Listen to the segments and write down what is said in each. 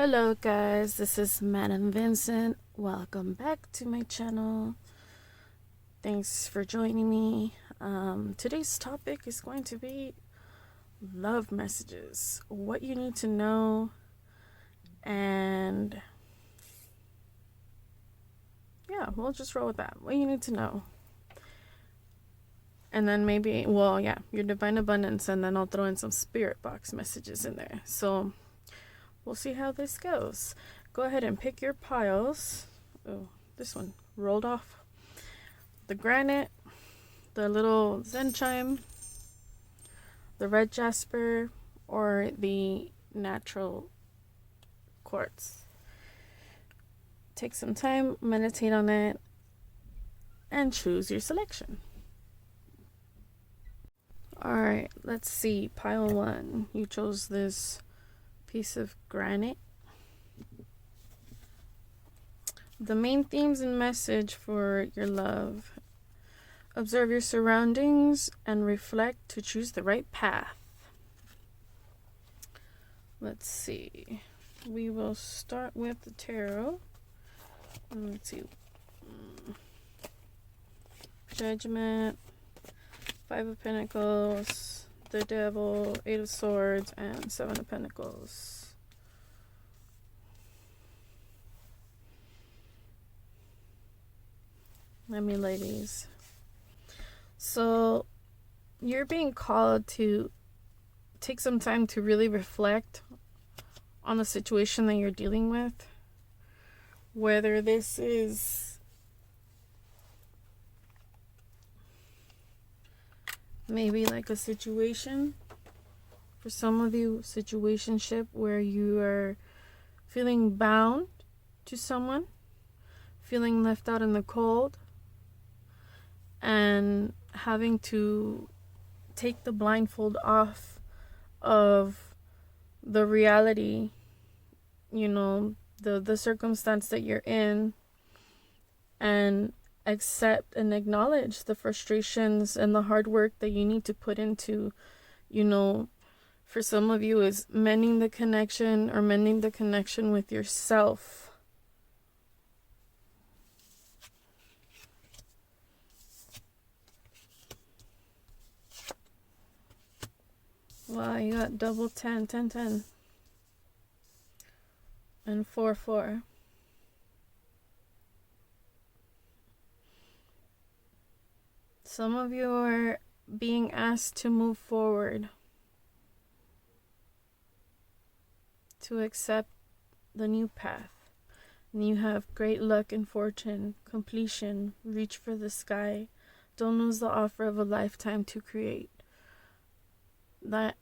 Hello guys, this is Madam Vincent. Welcome back to my channel. Thanks for joining me. Today's topic is going to be love messages. What you need to know, and yeah, we'll just roll with that. What you need to know. And then maybe, your divine abundance, and then I'll throw in some spirit box messages in there. So we'll see how this goes. Go ahead and pick your piles. Oh, this one rolled off. The granite, the little Zen chime, the red jasper, or the natural quartz. Take some time, meditate on it, and choose your selection. Alright, let's see. Pile 1. You chose this piece of granite. The main themes and message for your love: observe your surroundings and reflect to choose the right path. Let's see. We will start with the tarot. Let's see. Judgment, 5 of Pentacles, the Devil, 8 of Swords, and 7 of Pentacles. Let me lay these. So, you're being called to take some time to really reflect on the situation that you're dealing with. Whether this is maybe like a situation, for some of you, situationship where you are feeling bound to someone, feeling left out in the cold, and having to take the blindfold off of the reality, the circumstance that you're in, and accept and acknowledge the frustrations and the hard work that you need to put into, for some of you is mending the connection with yourself. Wow, you got double 10, 10, 10. And 4, 4. Some of you are being asked to move forward, to accept the new path. And you have great luck and fortune, completion, reach for the sky. Don't lose the offer of a lifetime to create. That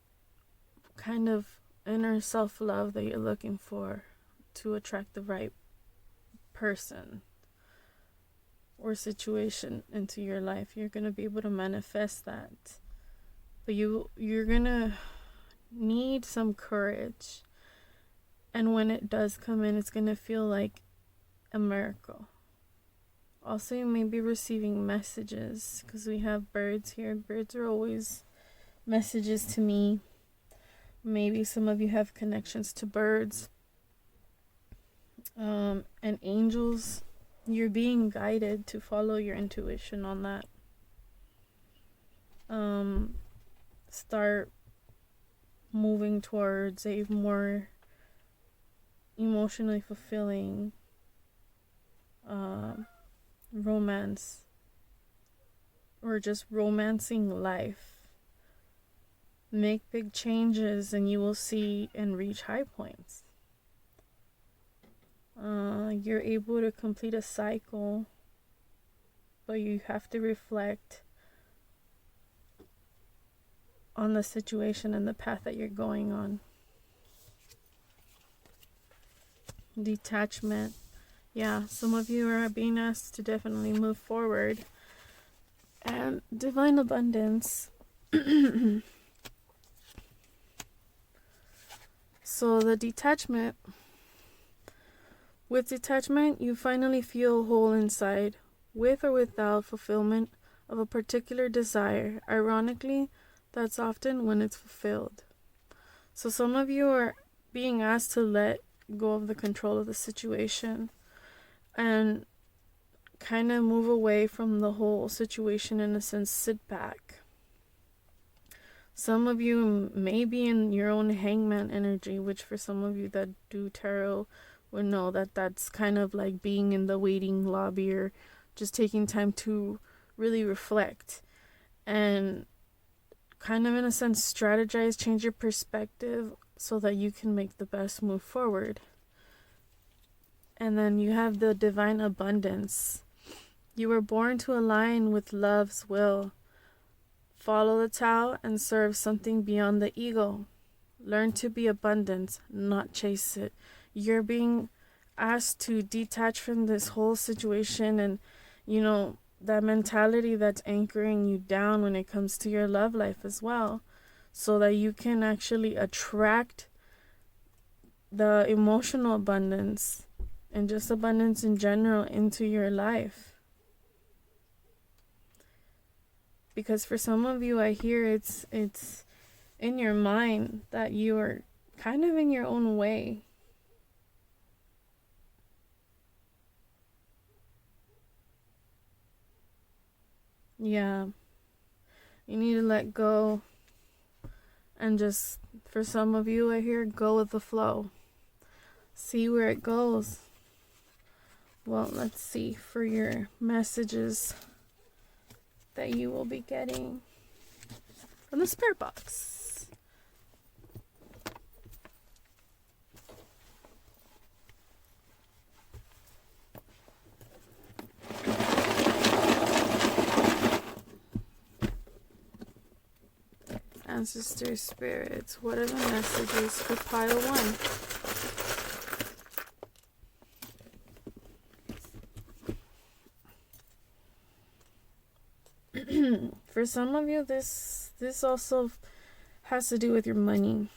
kind of inner self-love that you're looking for to attract the right person or situation into your life. You're going to be able to manifest that. But you're going to need some courage. And when it does come in, it's going to feel like a miracle. Also, you may be receiving messages, because we have birds here. Birds are always messages to me. Maybe some of you have connections to birds. And angels. You're being guided to follow your intuition on that. Start moving towards a more emotionally fulfilling romance, or just romancing life. Make big changes and you will see and reach high points. You're able to complete a cycle, but you have to reflect on the situation and the path that you're going on. Detachment. Yeah, some of you are being asked to definitely move forward. And divine abundance. So the detachment. With detachment, you finally feel whole inside, with or without fulfillment of a particular desire. Ironically, that's often when it's fulfilled. So some of you are being asked to let go of the control of the situation and kind of move away from the whole situation. In a sense, sit back. Some of you may be in your own hangman energy, which for some of you that do tarot would know that that's kind of like being in the waiting lobby, or just taking time to really reflect and kind of, in a sense, strategize, change your perspective so that you can make the best move forward. And then you have the divine abundance. You were born to align with love's will. Follow the Tao and serve something beyond the ego. Learn to be abundant, not chase it. You're being asked to detach from this whole situation and, you know, that mentality that's anchoring you down when it comes to your love life as well, so that you can actually attract the emotional abundance and just abundance in general into your life. Because for some of you, I hear it's in your mind that you are kind of in your own way. Yeah. You need to let go. And just, for some of you, I hear go with the flow. See where it goes. Well, let's see for your messages that you will be getting from the spirit box. Ancestor spirits, what are the messages for pile 1? For some of you, this also has to do with your money.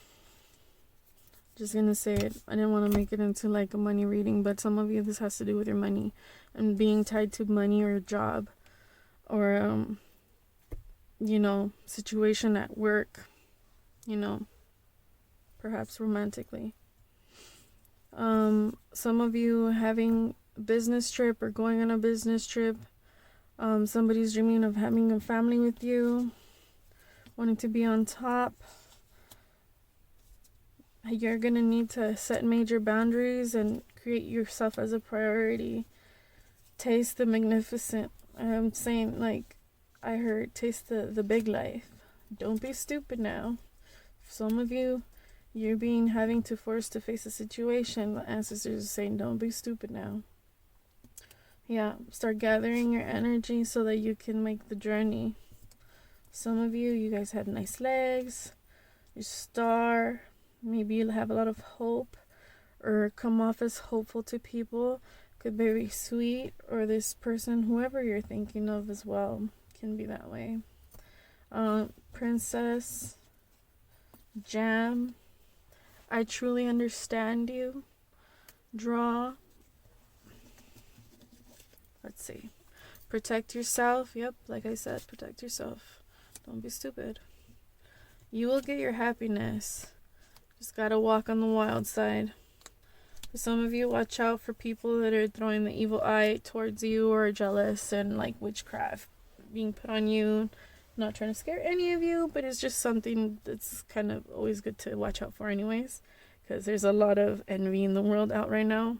Just gonna say it. I didn't want to make it into like a money reading, but some of you, this has to do with your money and being tied to money or a job, or you know, situation at work, you know, perhaps romantically. Some of you having a business trip or going on a business trip. Somebody's dreaming of having a family with you, wanting to be on top. You're going to need to set major boundaries and create yourself as a priority. Taste the magnificent. I'm saying, like, I heard taste the big life. Don't be stupid now. Some of you, you're having to force to face a situation. The ancestors are saying, don't be stupid now. Yeah, start gathering your energy so that you can make the journey. Some of you, you guys have nice legs. You star. Maybe you'll have a lot of hope or come off as hopeful to people. Could be very sweet, or this person, whoever you're thinking of as well, can be that way. Princess, Jam, I truly understand you. Draw. Let's see. Protect yourself. Yep, like I said, protect yourself. Don't be stupid. You will get your happiness. Just gotta walk on the wild side. For some of you, watch out for people that are throwing the evil eye towards you or jealous and like witchcraft being put on you. Not trying to scare any of you, but it's just something that's kind of always good to watch out for anyways, because there's a lot of envy in the world out right now.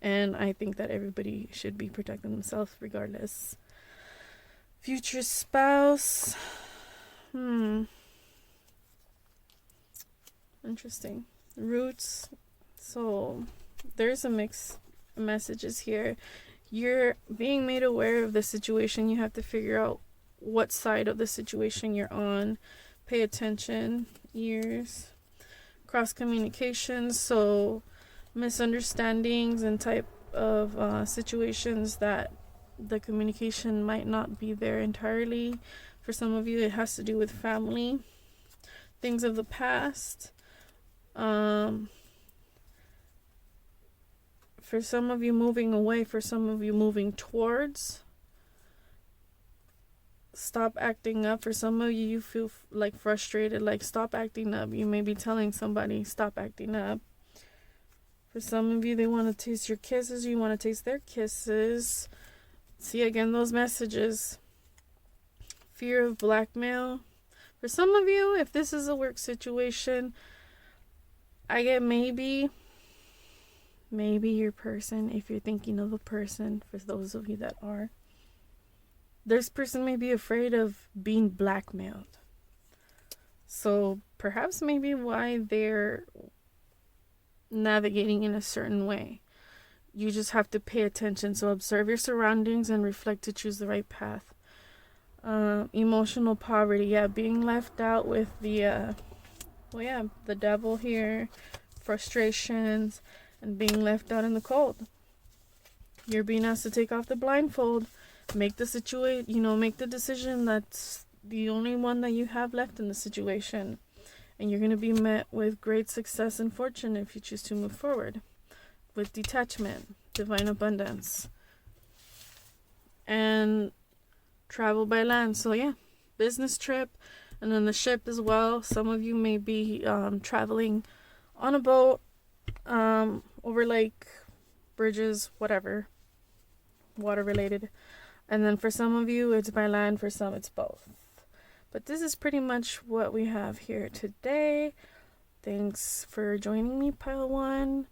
And I think that everybody should be protecting themselves regardless. Future spouse. Interesting. Roots. So there's a mix of messages here. You're being made aware of the situation. You have to figure out what side of the situation you're on. Pay attention. Ears. Cross communications. So misunderstandings and type of situations that the communication might not be there entirely. For some of you, it has to do with family, things of the past. For some of you, moving away. For some of you, moving towards. Stop acting up. For some of you, you feel like frustrated, like stop acting up. You may be telling somebody, stop acting up. For some of you, they want to taste your kisses. You want to taste their kisses. See again those messages. Fear of blackmail. For some of you, if this is a work situation, I get maybe your person, if you're thinking of a person, for those of you that are, this person may be afraid of being blackmailed. So perhaps maybe why they're navigating in a certain way. You just have to pay attention. So observe your surroundings and reflect to choose the right path. Emotional poverty. Yeah, being left out with the devil here. Frustrations and being left out in the cold. You're being asked to take off the blindfold. Make the decision that's the only one that you have left in the situation. And you're going to be met with great success and fortune if you choose to move forward. With detachment, divine abundance. And travel by land. So yeah, business trip. And then the ship as well. Some of you may be traveling on a boat, over lake, bridges, whatever. Water related. And then for some of you, it's by land. For some, it's both. But this is pretty much what we have here today. Thanks for joining me, Pile 1.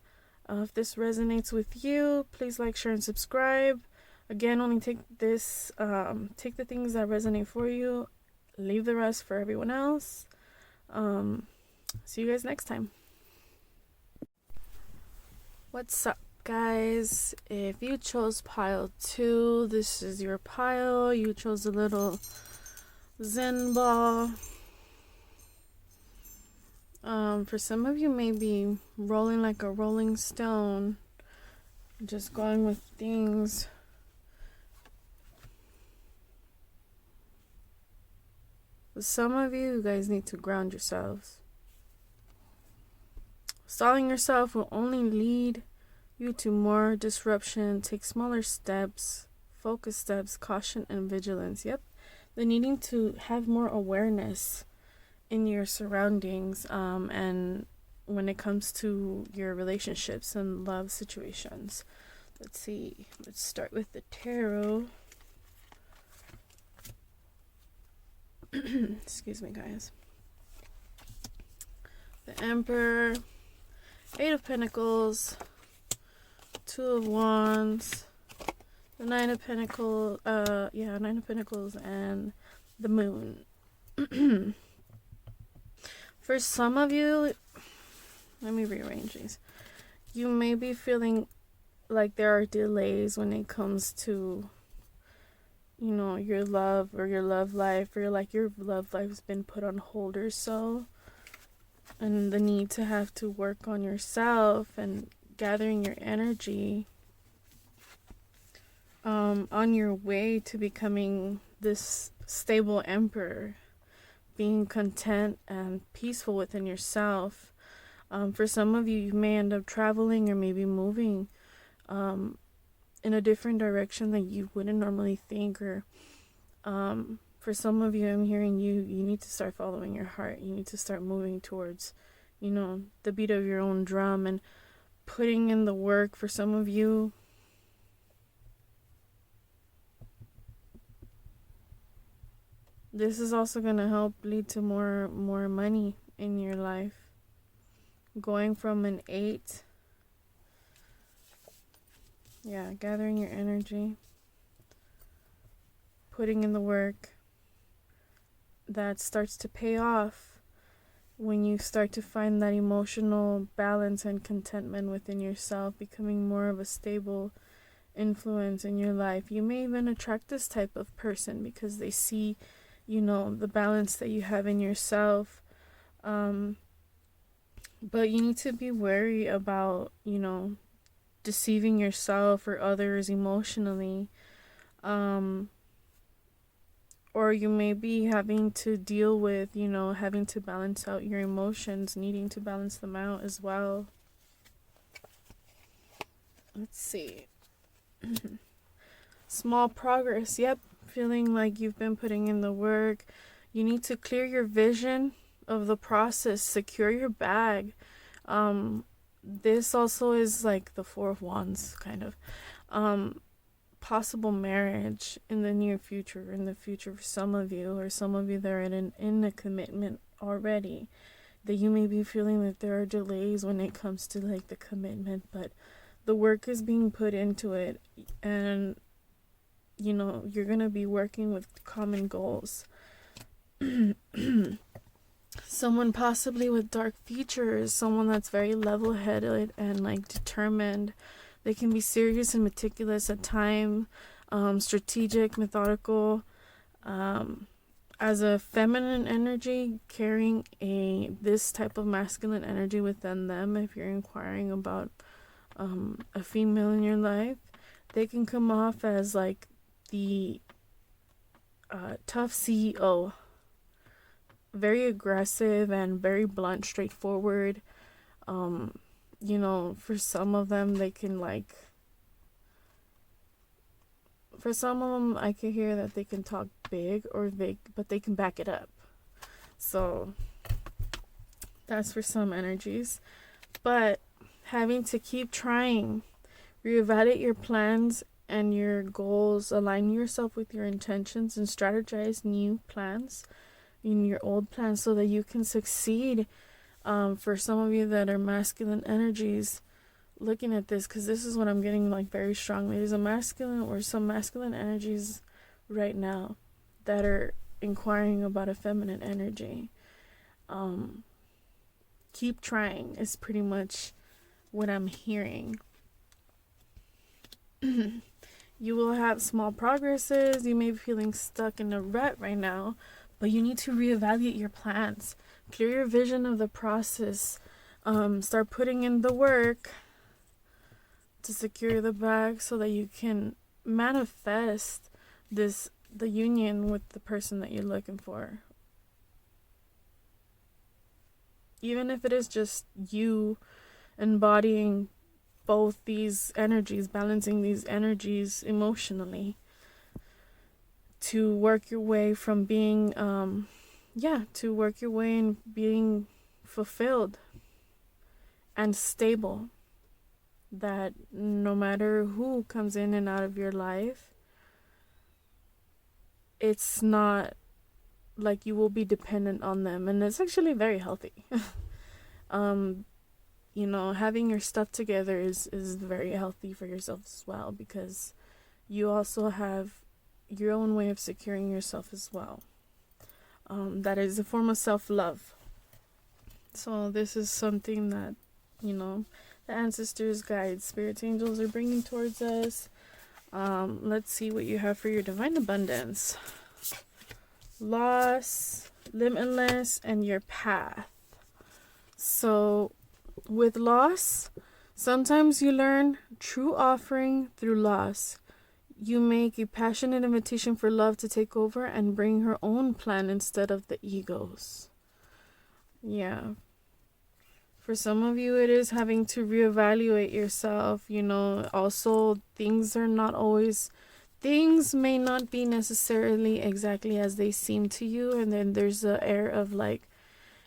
If this resonates with you, please like, share, and subscribe. Again, only take the things that resonate for you. Leave the rest for everyone else. See you guys next time. What's up, guys? If you chose pile 2, this is your pile. You chose a little Zen ball. For some of you, maybe rolling like a rolling stone, just going with things. But some of you guys need to ground yourselves. Stalling yourself will only lead you to more disruption. Take smaller steps, focus steps, caution, and vigilance. Yep. The needing to have more awareness in your surroundings, and when it comes to your relationships and love situations. Let's see. Let's start with the tarot. Excuse me, guys. The Emperor, 8 of Pentacles, 2 of Wands, the 9 of Pentacles, 9 of Pentacles, and the Moon. For some of you, let me rearrange these. You may be feeling like there are delays when it comes to, your love or your love life, or like your love life has been put on hold or so. And the need to have to work on yourself and gathering your energy on your way to becoming this stable emperor, being content and peaceful within yourself. For some of you, you may end up traveling or maybe moving in a different direction that you wouldn't normally think. Or for some of you, I'm hearing you need to start following your heart. You need to start moving towards, the beat of your own drum and putting in the work. For some of you, this is also going to help lead to more money in your life. Going from an 8, gathering your energy, putting in the work, that starts to pay off when you start to find that emotional balance and contentment within yourself, becoming more of a stable influence in your life. You may even attract this type of person because they see, the balance that you have in yourself. But you need to be wary about, deceiving yourself or others emotionally. Or you may be having to deal with, having to balance out your emotions, needing to balance them out as well. Let's see. Small progress. Yep. Feeling like you've been putting in the work. You need to clear your vision of the process. Secure your bag. this also is like the Four of Wands, kind of. Possible marriage in the near future, for some of you, or some of you that are in a commitment already, that you may be feeling that there are delays when it comes to like the commitment, but the work is being put into it, and you're gonna be working with common goals. Someone possibly with dark features, someone that's very level-headed and like determined. They can be serious and meticulous at time, strategic, methodical. As a feminine energy, carrying this type of masculine energy within them, if you're inquiring about a female in your life, they can come off as like the tough CEO, very aggressive and very blunt, straightforward. For some of them, they can for some of them, I can hear that they can talk big, but they can back it up. So that's for some energies. But having to keep trying, reevaluate your plans and your goals, align yourself with your intentions, and strategize new plans in your old plans so that you can succeed. For some of you that are masculine energies, looking at this, because this is what I'm getting like very strongly. There's some masculine energies right now that are inquiring about a feminine energy. Keep trying is pretty much what I'm hearing. You will have small progresses. You may be feeling stuck in a rut right now, but you need to reevaluate your plans. Clear your vision of the process. Start putting in the work to secure the bag so that you can manifest the union with the person that you're looking for. Even if it is just you embodying both these energies, balancing these energies emotionally, to work your way from being to work your way in being fulfilled and stable, that no matter who comes in and out of your life, it's not like you will be dependent on them, and it's actually very healthy. Having your stuff together is very healthy for yourself as well, because you also have your own way of securing yourself as well. That is a form of self-love. So this is something that, the ancestors, guides, spirits, angels are bringing towards us. Let's see what you have for your divine abundance. Loss, limitless, and your path. So with loss, sometimes you learn true offering through loss. You make a passionate invitation for love to take over and bring her own plan instead of the ego's. Yeah. For some of you, it is having to reevaluate yourself. Also, things may not be necessarily exactly as they seem to you. And then there's the air of like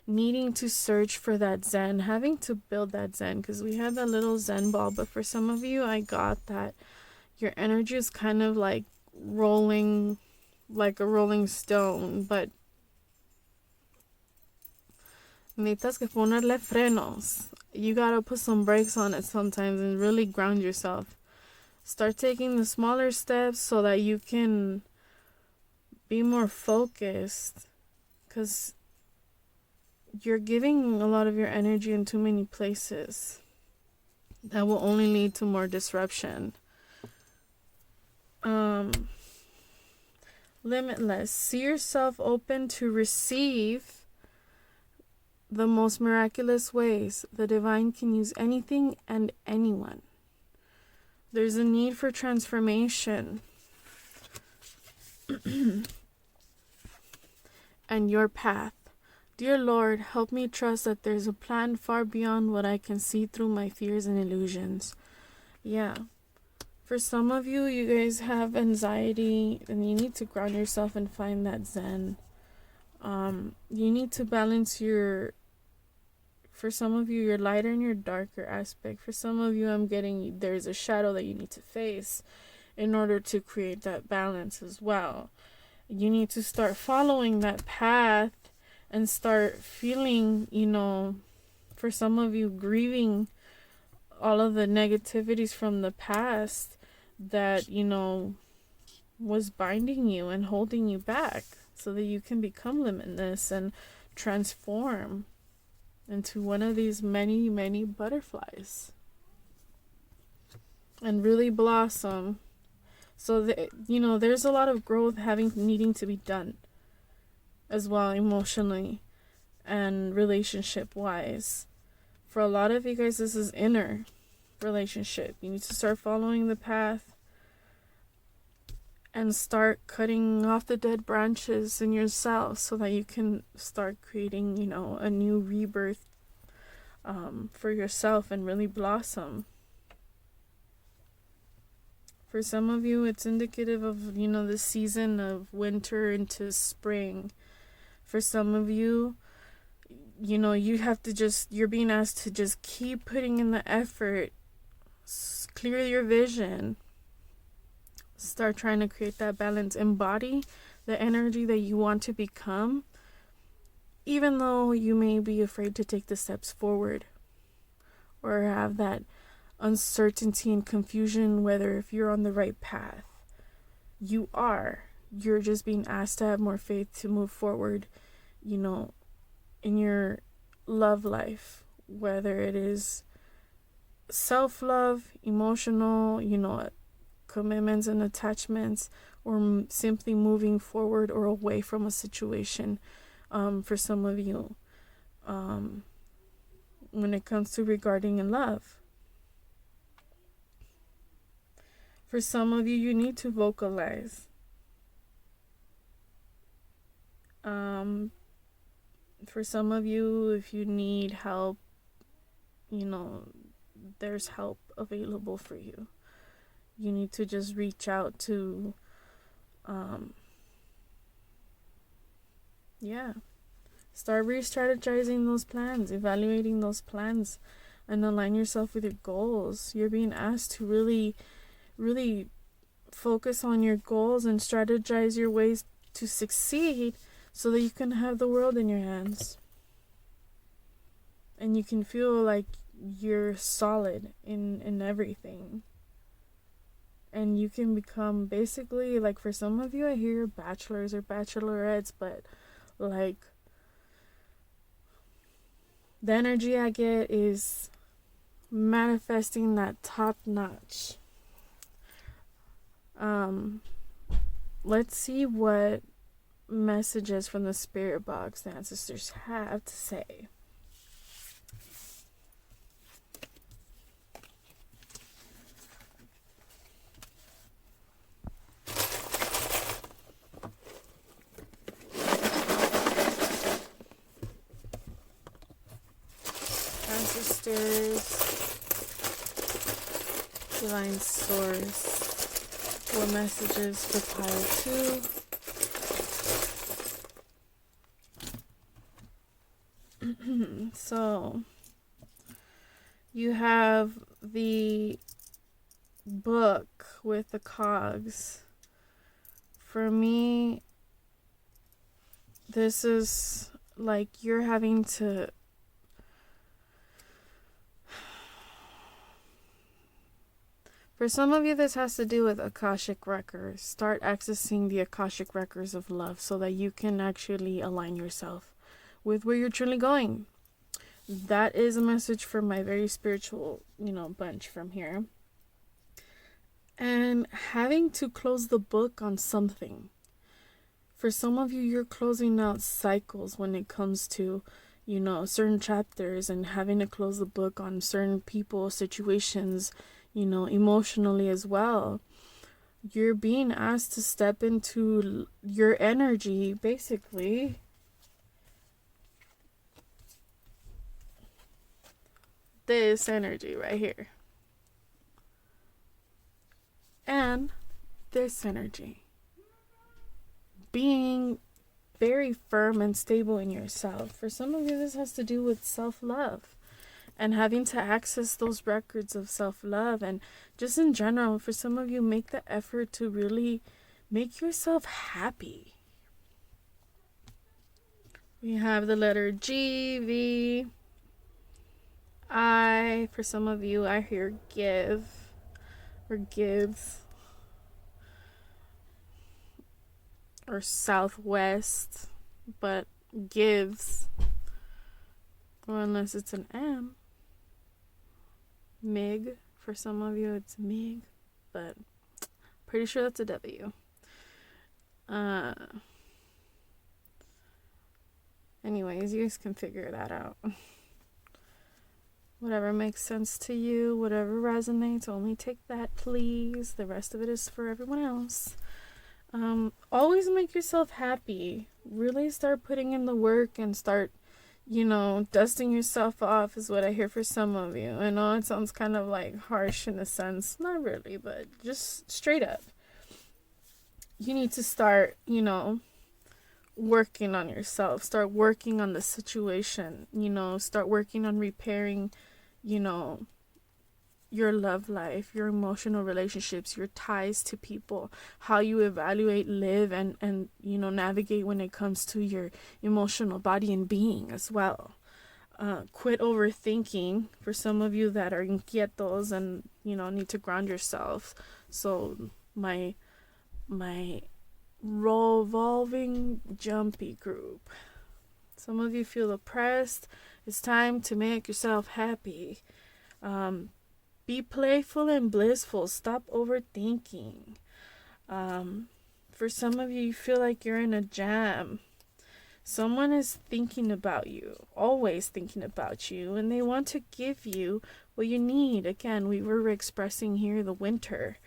needing to search for that Zen, having to build that Zen, because we had that little Zen ball. But for some of you, I got that your energy is kind of like rolling, like a rolling stone, but necesitas que ponerle frenos. You gotta put some brakes on it sometimes and really ground yourself. Start taking the smaller steps so that you can be more focused, because you're giving a lot of your energy in too many places. That will only lead to more disruption. Limitless. See yourself open to receive the most miraculous ways. The divine can use anything and anyone. There's a need for transformation. And your path. Dear Lord, help me trust that there's a plan far beyond what I can see through my fears and illusions. Yeah. For some of you, you guys have anxiety and you need to ground yourself and find that Zen. You need to balance your For some of you, your lighter and your darker aspect. For some of you, I'm getting there's a shadow that you need to face in order to create that balance as well. You need to start following that path and start feeling, for some of you, grieving all of the negativities from the past that, was binding you and holding you back so that you can become limitless and transform into one of these many, many butterflies and really blossom. So that, there's a lot of growth needing to be done as well, emotionally and relationship wise. For a lot of you guys, this is inner relationship. You need to start following the path and start cutting off the dead branches in yourself so that you can start creating, a new rebirth for yourself and really blossom. For some of you, it's indicative of, the season of winter into spring. For some of you, you have to you're being asked to just keep putting in the effort, clear your vision, start trying to create that balance, embody the energy that you want to become, even though you may be afraid to take the steps forward or have that uncertainty and confusion whether if you're on the right path. You're just being asked to have more faith to move forward, in your love life, whether it is self-love, emotional, commitments and attachments, or simply moving forward or away from a situation. For some of you, when it comes to regarding in love. For some of you, you need to vocalize. For some of you, if you need help, there's help available for you. You need to just reach out to, start re-strategizing those plans, evaluating those plans, and align yourself with your goals. You're being asked to really, really focus on your goals and strategize your ways to succeed so that you can have the world in your hands. And you can feel like you're solid in everything. And you can become basically, like for some of you, I hear bachelors or bachelorettes, but like the energy I get is manifesting that top notch. Let's see what messages from the spirit box the ancestors have to say. Ancestors, divine source, what messages for pile 2? So you have the book with the cogs. For me, this is like you're having to for some of you, this has to do with Akashic records. Start accessing the Akashic records of love so that you can actually align yourself with where you're truly going. That is a message for my very spiritual, bunch from here. And having to close the book on something. For some of you, you're closing out cycles when it comes to, certain chapters and having to close the book on certain people, situations, emotionally as well. You're being asked to step into your energy, basically. This energy right here. And this energy. Being very firm and stable in yourself. For some of you, this has to do with self-love and having to access those records of self-love. And just in general, for some of you, make the effort to really make yourself happy. We have the letter G, V, I. For some of you, I hear give or gives or southwest, but gives, or unless it's an M. Mig. For some of you, it's Mig, but pretty sure that's a W. Anyways, you guys can figure that out. Whatever makes sense to you, whatever resonates, only take that, please. The rest of it is for everyone else. Always make yourself happy. Really start putting in the work and start, dusting yourself off is what I hear for some of you. I know it sounds kind of like harsh in a sense. Not really, but just straight up. You need to start, working on yourself. Start working on the situation. Start working on repairing, your love life, your emotional relationships, your ties to people, how you evaluate, live, and navigate when it comes to your emotional body and being as well. Quit overthinking. For some of you that are inquietos and need to ground yourself. So my revolving jumpy group. Some of you feel oppressed. It's time to make yourself happy. Be playful and blissful. Stop overthinking. For some of you, you feel like you're in a jam. Someone is thinking about you, always thinking about you, and they want to give you what you need. Again, we were expressing here the winter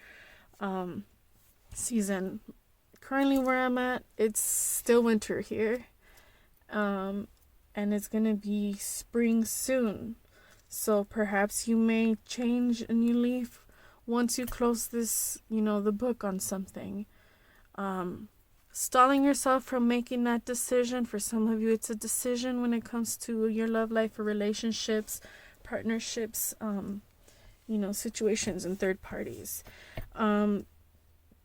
season. Currently where I'm at, it's still winter here. And it's going to be spring soon. So perhaps you may change a new leaf once you close this, the book on something. Stalling yourself from making that decision. For some of you, it's a decision when it comes to your love life or relationships, partnerships, situations and third parties.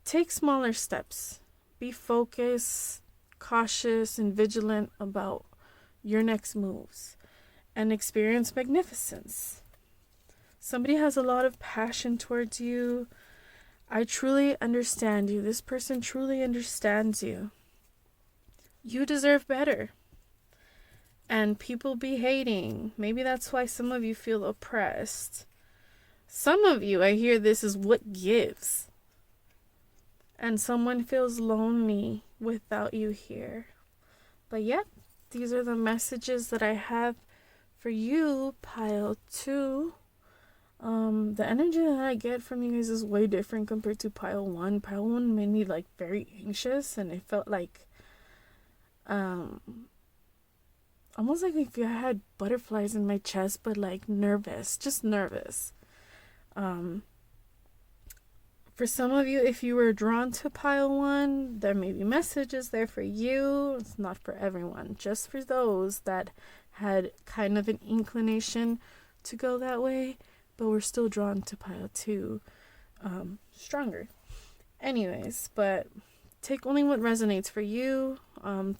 Take smaller steps. Be focused, cautious, and vigilant about your next moves. And experience magnificence. Somebody has a lot of passion towards you. I truly understand you. This person truly understands you. You deserve better. And people be hating. Maybe that's why some of you feel oppressed. Some of you, I hear this is what gives. And someone feels lonely without you here. But yep, these are the messages that I have for you, pile 2. The energy that I get from you guys is way different compared to pile 1. Pile 1 made me very anxious, and it felt like almost like if I had butterflies in my chest, but nervous, just nervous. For some of you, if you were drawn to pile 1, there may be messages there for you. It's not for everyone, just for those that had kind of an inclination to go that way, but we're still drawn to pile 2 stronger. Anyways, but take only what resonates for you.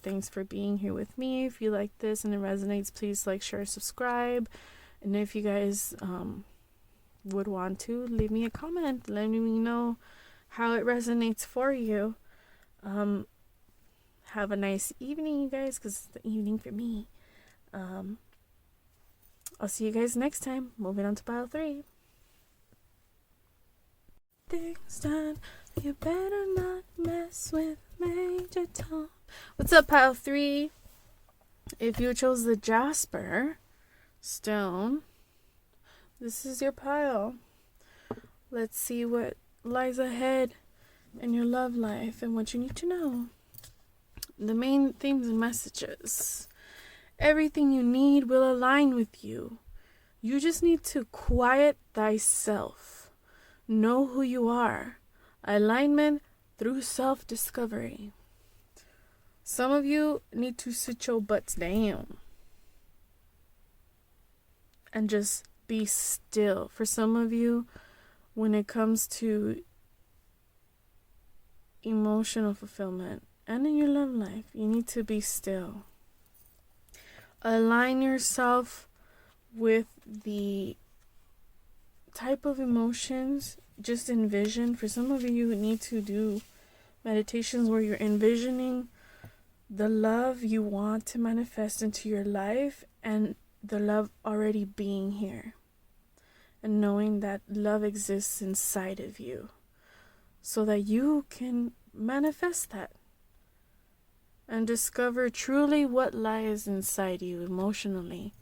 Thanks for being here with me. If you like this and it resonates, please like, share, subscribe. And if you guys would want to, leave me a comment. Let me know how it resonates for you. Have a nice evening, you guys, because it's the evening for me. I'll see you guys next time. Moving on to pile 3. Things done. You better not mess with Major Tom. What's up, pile 3? If you chose the Jasper stone, this is your pile. Let's see what lies ahead in your love life and what you need to know. The main themes and messages. Everything you need will align with you. You just need to quiet thyself. Know who you are. Alignment through self-discovery. Some of you need to sit your butts down and just be still. For some of you, when it comes to emotional fulfillment and in your love life, you need to be still. Align yourself with the type of emotions. Just envision. For some of you, you need to do meditations where you're envisioning the love you want to manifest into your life and the love already being here, and knowing that love exists inside of you so that you can manifest that and discover truly what lies inside you emotionally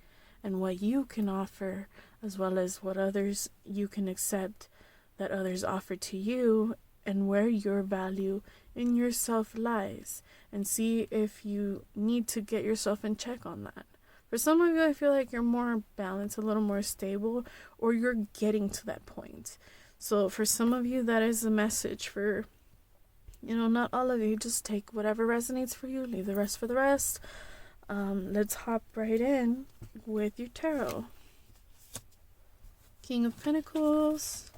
and what you can offer, as well as what others you can accept that others offer to you, and where your value in yourself lies, and see if you need to get yourself in check on that. For some of you, I feel like you're more balanced, a little more stable, or you're getting to that point. So for some of you, that is a message. For, not all of you, just take whatever resonates for you, leave the rest for the rest. Let's hop right in with your tarot. King of Pentacles,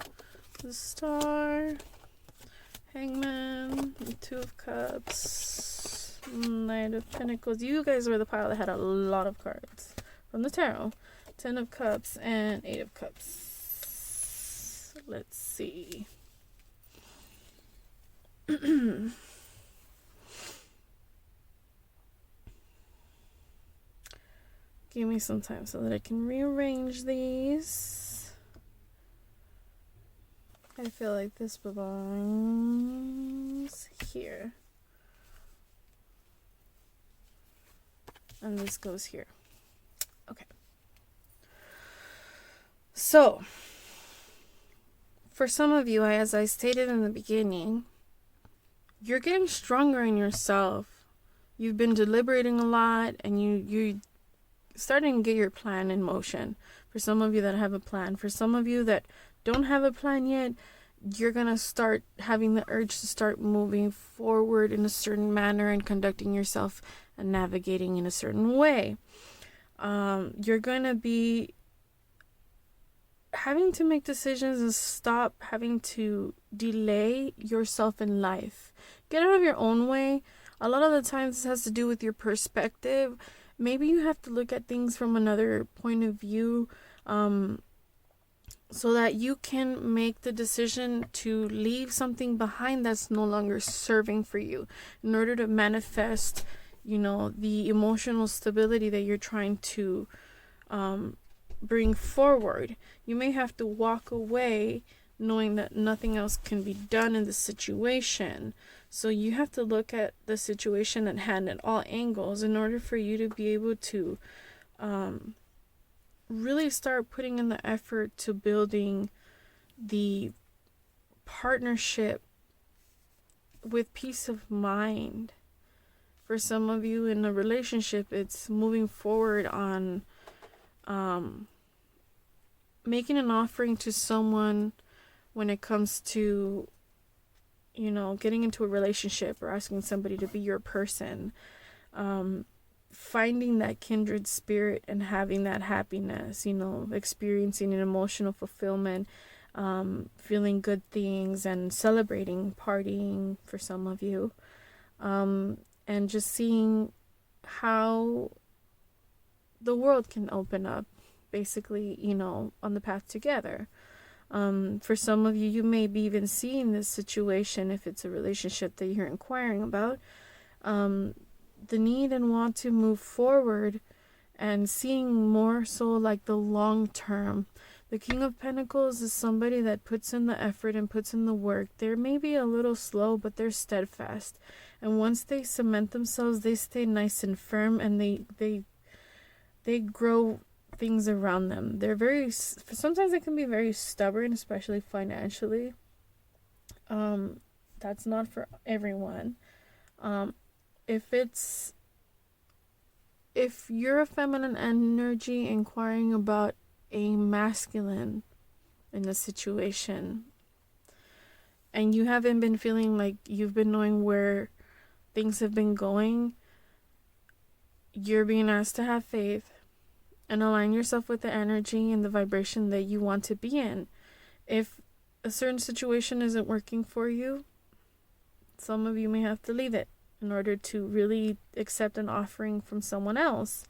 the Star, Hangman, the Two of Cups, Knight of Pentacles. You guys were the pile that had a lot of cards from the tarot. 10 of Cups and 8 of Cups. Let's see. Give me some time so that I can rearrange these. I feel like this belongs here. And this goes here. Okay. So, for some of you, as I stated in the beginning, you're getting stronger in yourself. You've been deliberating a lot, and you're starting to get your plan in motion. For some of you that have a plan. For some of you that don't have a plan yet, you're going to start having the urge to start moving forward in a certain manner and conducting yourself and navigating in a certain way. You're going to be having to make decisions and stop having to delay yourself in life. Get out of your own way. A lot of the times this has to do with your perspective. Maybe you have to look at things from another point of view, so that you can make the decision to leave something behind that's no longer serving for you, in order to manifest, the emotional stability that you're trying to bring forward. You may have to walk away knowing that nothing else can be done in the situation. So you have to look at the situation at hand at all angles in order for you to be able to really start putting in the effort to building the partnership with peace of mind. For some of you in a relationship, it's moving forward on making an offering to someone when it comes to, getting into a relationship or asking somebody to be your person. Finding that kindred spirit and having that happiness, experiencing an emotional fulfillment, feeling good things and celebrating, partying for some of you, and just seeing how the world can open up, basically, on the path together. For some of you, you may be even seeing this situation, if it's a relationship that you're inquiring about, the need and want to move forward and seeing more so like the long term. The King of Pentacles is somebody that puts in the effort and puts in the work. They're maybe a little slow, but they're steadfast. And once they cement themselves, they stay nice and firm, and they grow things around them. Sometimes they can be very stubborn, especially financially. That's not for everyone. If you're a feminine energy inquiring about a masculine in a situation, and you haven't been feeling like you've been knowing where things have been going, you're being asked to have faith and align yourself with the energy and the vibration that you want to be in. If a certain situation isn't working for you, some of you may have to leave it in order to really accept an offering from someone else.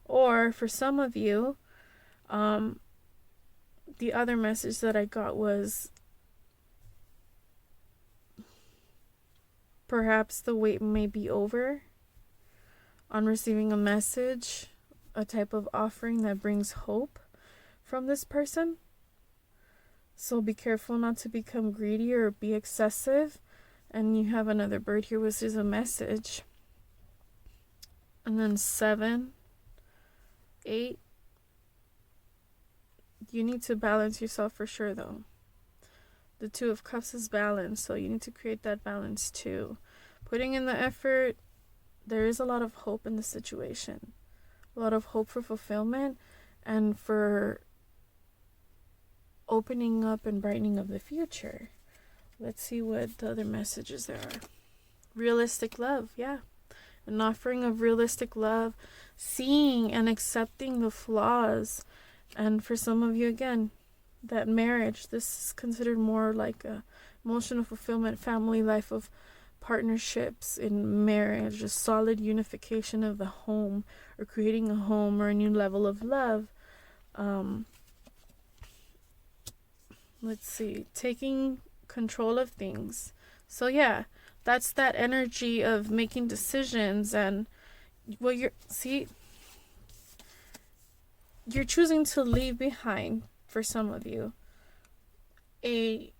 Or for some of you, the other message that I got was perhaps the wait may be over on receiving a message, a type of offering that brings hope from this person. So be careful not to become greedy or be excessive. And you have another bird here, which is a message. And then 7, 8. You need to balance yourself for sure, though. The 2 of Cups is balance, so you need to create that balance too. Putting in the effort, there is a lot of hope in the situation. A lot of hope for fulfillment and for opening up and brightening of the future. Let's see what the other messages there are. Realistic love, yeah. An offering of realistic love, seeing and accepting the flaws. And for some of you, again, that marriage, this is considered more like a emotional fulfillment, family life of partnerships in marriage, a solid unification of the home, or creating a home or a new level of love. Let's see, taking control of things. So yeah, that's that energy of making decisions. And well, you're choosing to leave behind, for some of you, a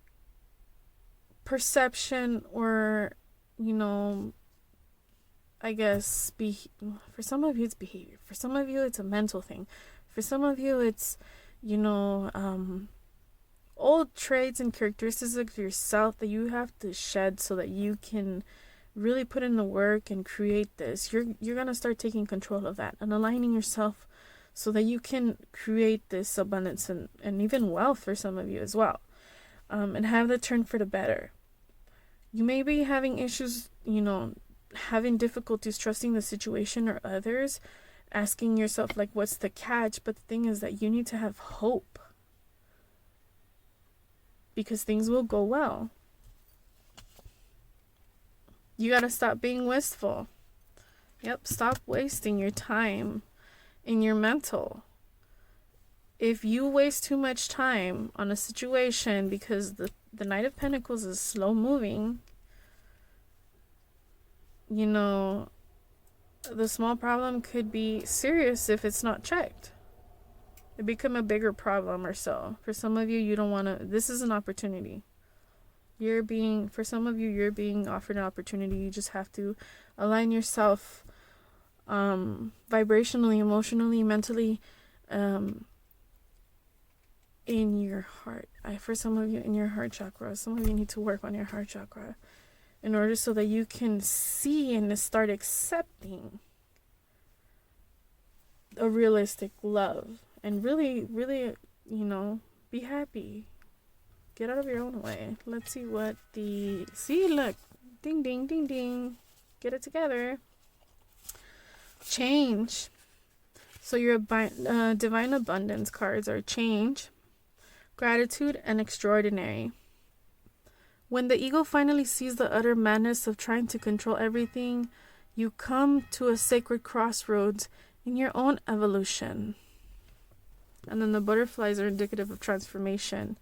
perception, or I guess for some of you it's behavior, for some of you it's a mental thing, for some of you it's old traits and characteristics of yourself that you have to shed so that you can really put in the work and create this. You're gonna start taking control of that and aligning yourself so that you can create this abundance and even wealth for some of you as well, and have the turn for the better. You may be having issues, having difficulties trusting the situation or others, asking yourself like, what's the catch? But the thing is that you need to have hope, because things will go well. You gotta stop being wasteful. Yep, stop wasting your time in your mental. If you waste too much time on a situation, because the Knight of Pentacles is slow moving, the small problem could be serious if it's not checked. It become a bigger problem or so. For some of you, you don't want to, this is an opportunity. For some of you, you're being offered an opportunity. You just have to align yourself vibrationally, emotionally, mentally, in your heart. For some of you, in your heart chakra. Some of you need to work on your heart chakra in order so that you can see and start accepting a realistic love and really, really, be happy. Get out of your own way. Let's see what look, ding, ding, ding, ding. Get it together. Change. So your divine abundance cards are change, gratitude, and extraordinary. When the ego finally sees the utter madness of trying to control everything, you come to a sacred crossroads in your own evolution. And then the butterflies are indicative of transformation.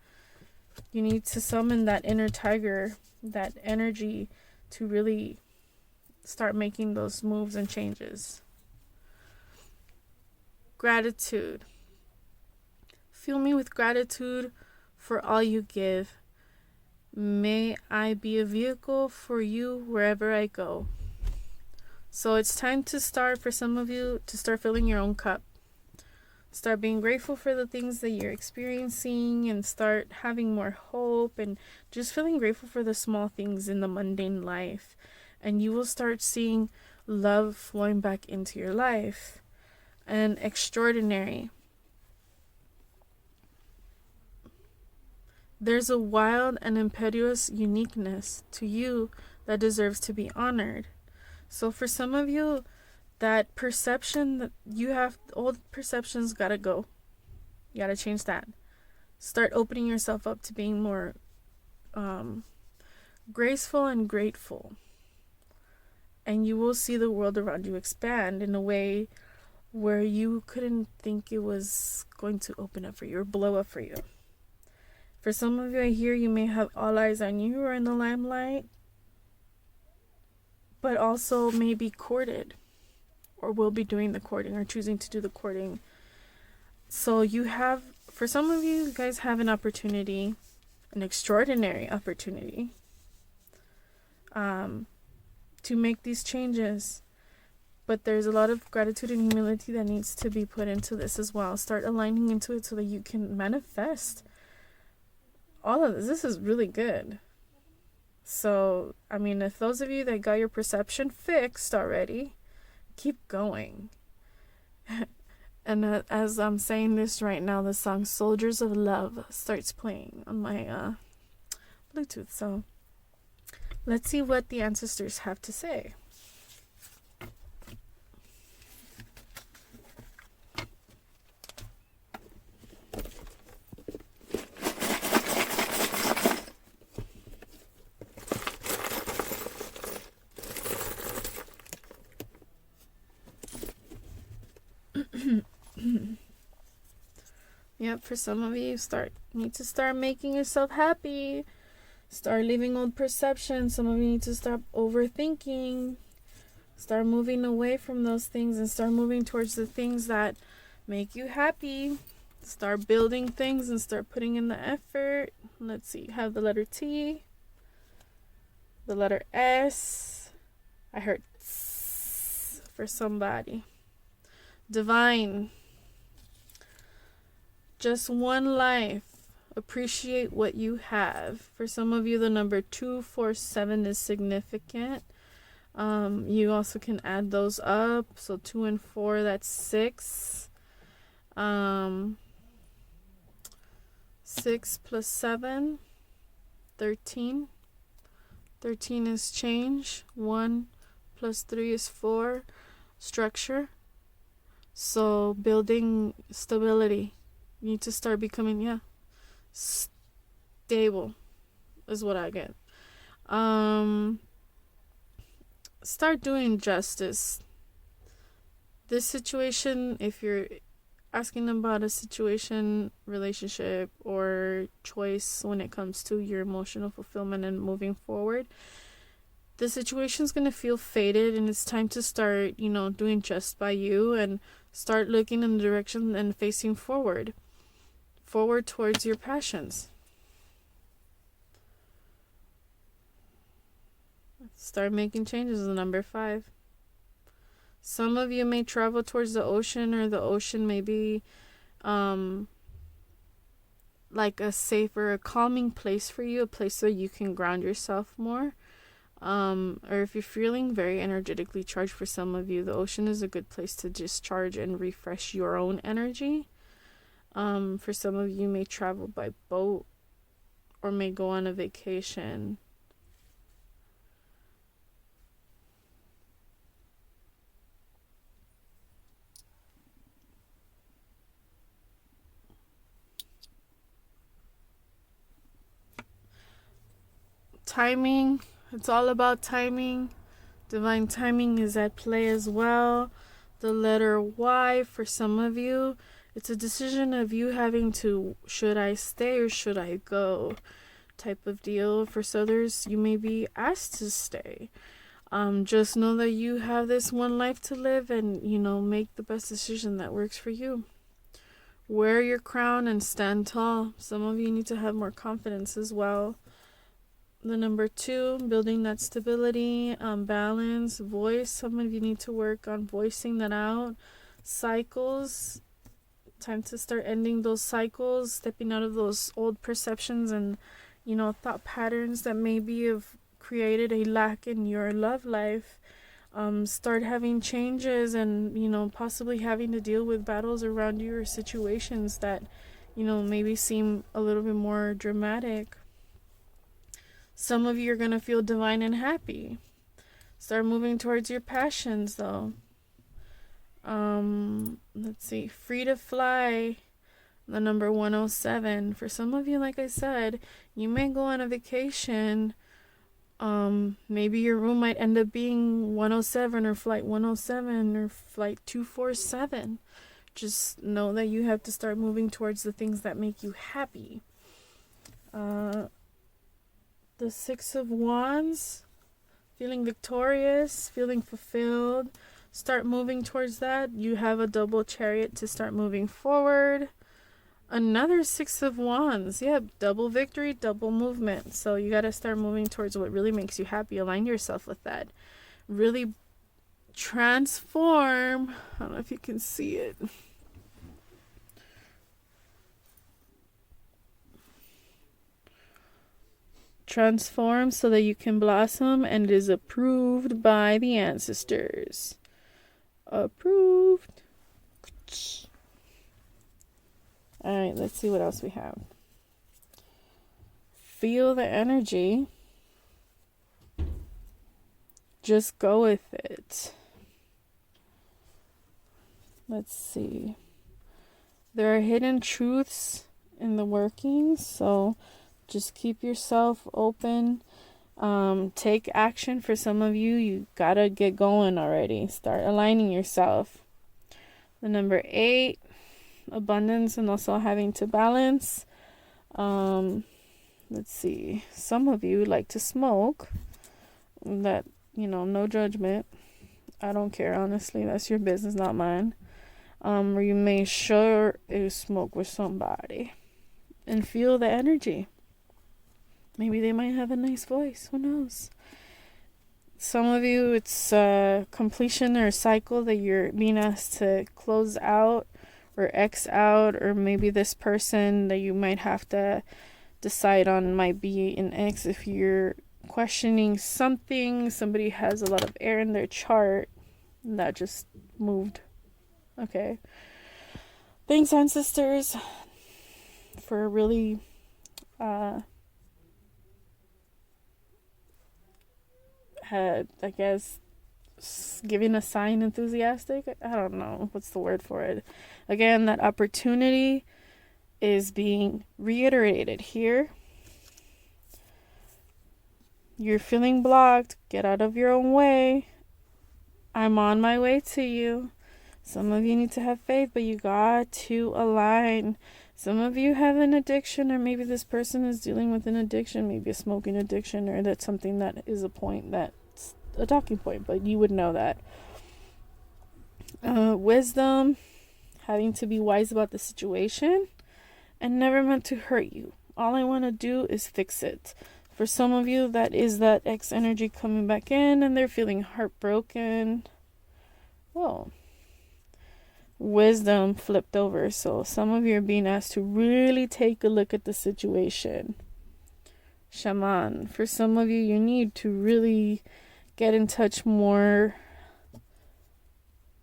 You need to summon that inner tiger, that energy, to really start making those moves and changes. Gratitude. Fill me with gratitude for all you give. May I be a vehicle for you wherever I go. So it's time to start, for some of you, to start filling your own cup. Start being grateful for the things that you're experiencing, and start having more hope, and just feeling grateful for the small things in the mundane life. And you will start seeing love flowing back into your life. And extraordinary. There's a wild and impetuous uniqueness to you that deserves to be honored. So for some of you, that perception that you have, old perceptions gotta go. You gotta change that. Start opening yourself up to being more graceful and grateful. And you will see the world around you expand in a way where you couldn't think it was going to open up for you or blow up for you. For some of you, I hear you may have all eyes on you or in the limelight, but also may be courted or will be doing the courting or choosing to do the courting. So you have, for some of you, you guys have an opportunity, an extraordinary opportunity, to make these changes. But there's a lot of gratitude and humility that needs to be put into this as well. Start aligning into it so that you can manifest all of this. This is really good. So, I mean, if those of you that got your perception fixed already, keep going. And as I'm saying this right now, the song Soldiers of Love starts playing on my Bluetooth. So let's see what the ancestors have to say. Yep, for some of you, need to start making yourself happy. Start leaving old perceptions. Some of you need to stop overthinking. Start moving away from those things and start moving towards the things that make you happy. Start building things and start putting in the effort. Let's see, you have the letter T, the letter S. I heard S for somebody. Divine. Just one life. Appreciate what you have. For some of you, the number 247 is significant. You also can add those up. So 2 and 4, that's 6. 6 plus 7, 13. 13 is change. 1 plus 3 is 4. Structure. So building stability. You need to start becoming, stable is what I get. Start doing justice. This situation, if you're asking about a situation, relationship, or choice when it comes to your emotional fulfillment and moving forward, the situation's going to feel faded, and it's time to start, doing just by you and start looking in the direction and facing forward towards your passions. Start making changes. The number 5. Some of you may travel towards the ocean, or the ocean may be like a safer, a calming place for you, a place where you can ground yourself more. Or if you're feeling very energetically charged, for some of you, the ocean is a good place to discharge and refresh your own energy. For some of you, may travel by boat or may go on a vacation. Timing, it's all about timing. Divine timing is at play as well. The letter Y, for some of you, it's a decision of you having to, should I stay or should I go type of deal. For others, you may be asked to stay. Just know that you have this one life to live, and, make the best decision that works for you. Wear your crown and stand tall. Some of you need to have more confidence as well. The number 2, building that stability, balance, voice. Some of you need to work on voicing that out. Cycles. Time to start ending those cycles, stepping out of those old perceptions and, thought patterns that maybe have created a lack in your love life. Start having changes and, possibly having to deal with battles around you or situations that, maybe seem a little bit more dramatic. Some of you are going to feel divine and happy. Start moving towards your passions, though. Let's see, free to fly, the number 107. For some of you, like I said, you may go on a vacation. Maybe your room might end up being 107 or flight 107 or flight 247. Just know that you have to start moving towards the things that make you happy. The Six of Wands, feeling victorious, feeling fulfilled. Start moving towards that. You have a double Chariot to start moving forward. Another Six of Wands. Yeah, double victory, double movement. So you got to start moving towards what really makes you happy. Align yourself with that. Really transform. I don't know if you can see it. Transform so that you can blossom, and it is approved by the ancestors. Approved. Alright, let's see what else we have. Feel the energy. Just go with it. Let's see. There are hidden truths in the workings, so just keep yourself open. Take action. For some of you, you gotta get going already. Start aligning yourself. The number 8, abundance and also having to balance. Let's see. Some of you like to smoke. That, no judgment. I don't care, honestly. That's your business, not mine. Or you may share a smoke with somebody and feel the energy. Maybe they might have a nice voice. Who knows? Some of you, it's a completion or a cycle that you're being asked to close out or X out. Or maybe this person that you might have to decide on might be an X if you're questioning something. Somebody has a lot of air in their chart. And that just moved. Okay. Thanks, ancestors, for really I guess giving a sign enthusiastic. I don't know what's the word for it. Again, that opportunity is being reiterated here. You're feeling blocked. Get out of your own way. I'm on my way to you. Some of you need to have faith, but you got to align. Some of you have an addiction, or maybe this person is dealing with an addiction, maybe a smoking addiction, or that's something that is a point that's a talking point, but you would know that. Wisdom, having to be wise about the situation, and never meant to hurt you. All I want to do is fix it. For some of you, that is that X energy coming back in, and they're feeling heartbroken. Whoa. Wisdom flipped over. So some of you are being asked to really take a look at the situation. Shaman. For some of you, you need to really get in touch more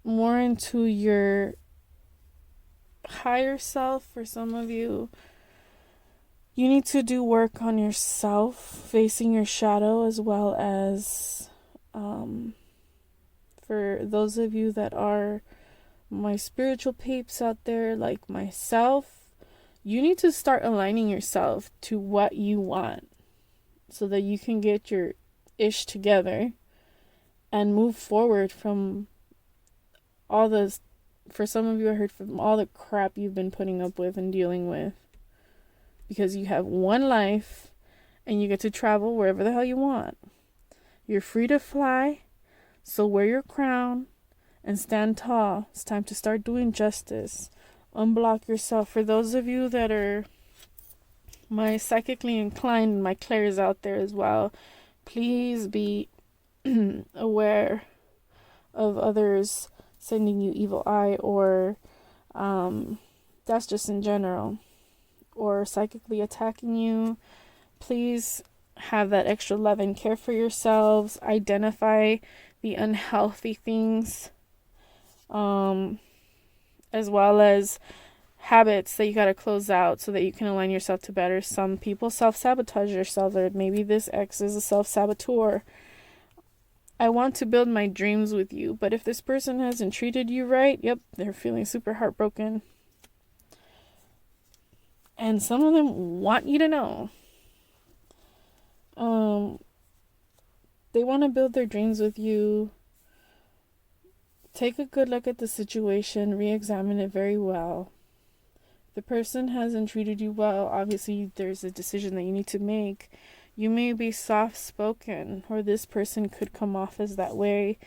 into your higher self. For some of you, you need to do work on yourself, facing your shadow, as well as for those of you that are my spiritual peeps out there, like myself, you need to start aligning yourself to what you want so that you can get your ish together and move forward from all the, for some of you, I heard, from all the crap you've been putting up with and dealing with. Because you have one life and you get to travel wherever the hell you want. You're free to fly, so wear your crown and stand tall. It's time to start doing justice. Unblock yourself. For those of you that are my psychically inclined, my clairs out there as well, please be aware of others sending you evil eye, or that's just in general, or psychically attacking you. Please have that extra love and care for yourselves. Identify the unhealthy things, as well as habits that you got to close out so that you can align yourself to better. Some people self-sabotage themselves, or maybe this ex is a self-saboteur. I want to build my dreams with you, but if this person hasn't treated you right, yep, they're feeling super heartbroken. And some of them want you to know. They want to build their dreams with you. Take a good look at the situation, re-examine it very well. If the person hasn't treated you well, obviously there's a decision that you need to make. You may be soft-spoken, or this person could come off as that way.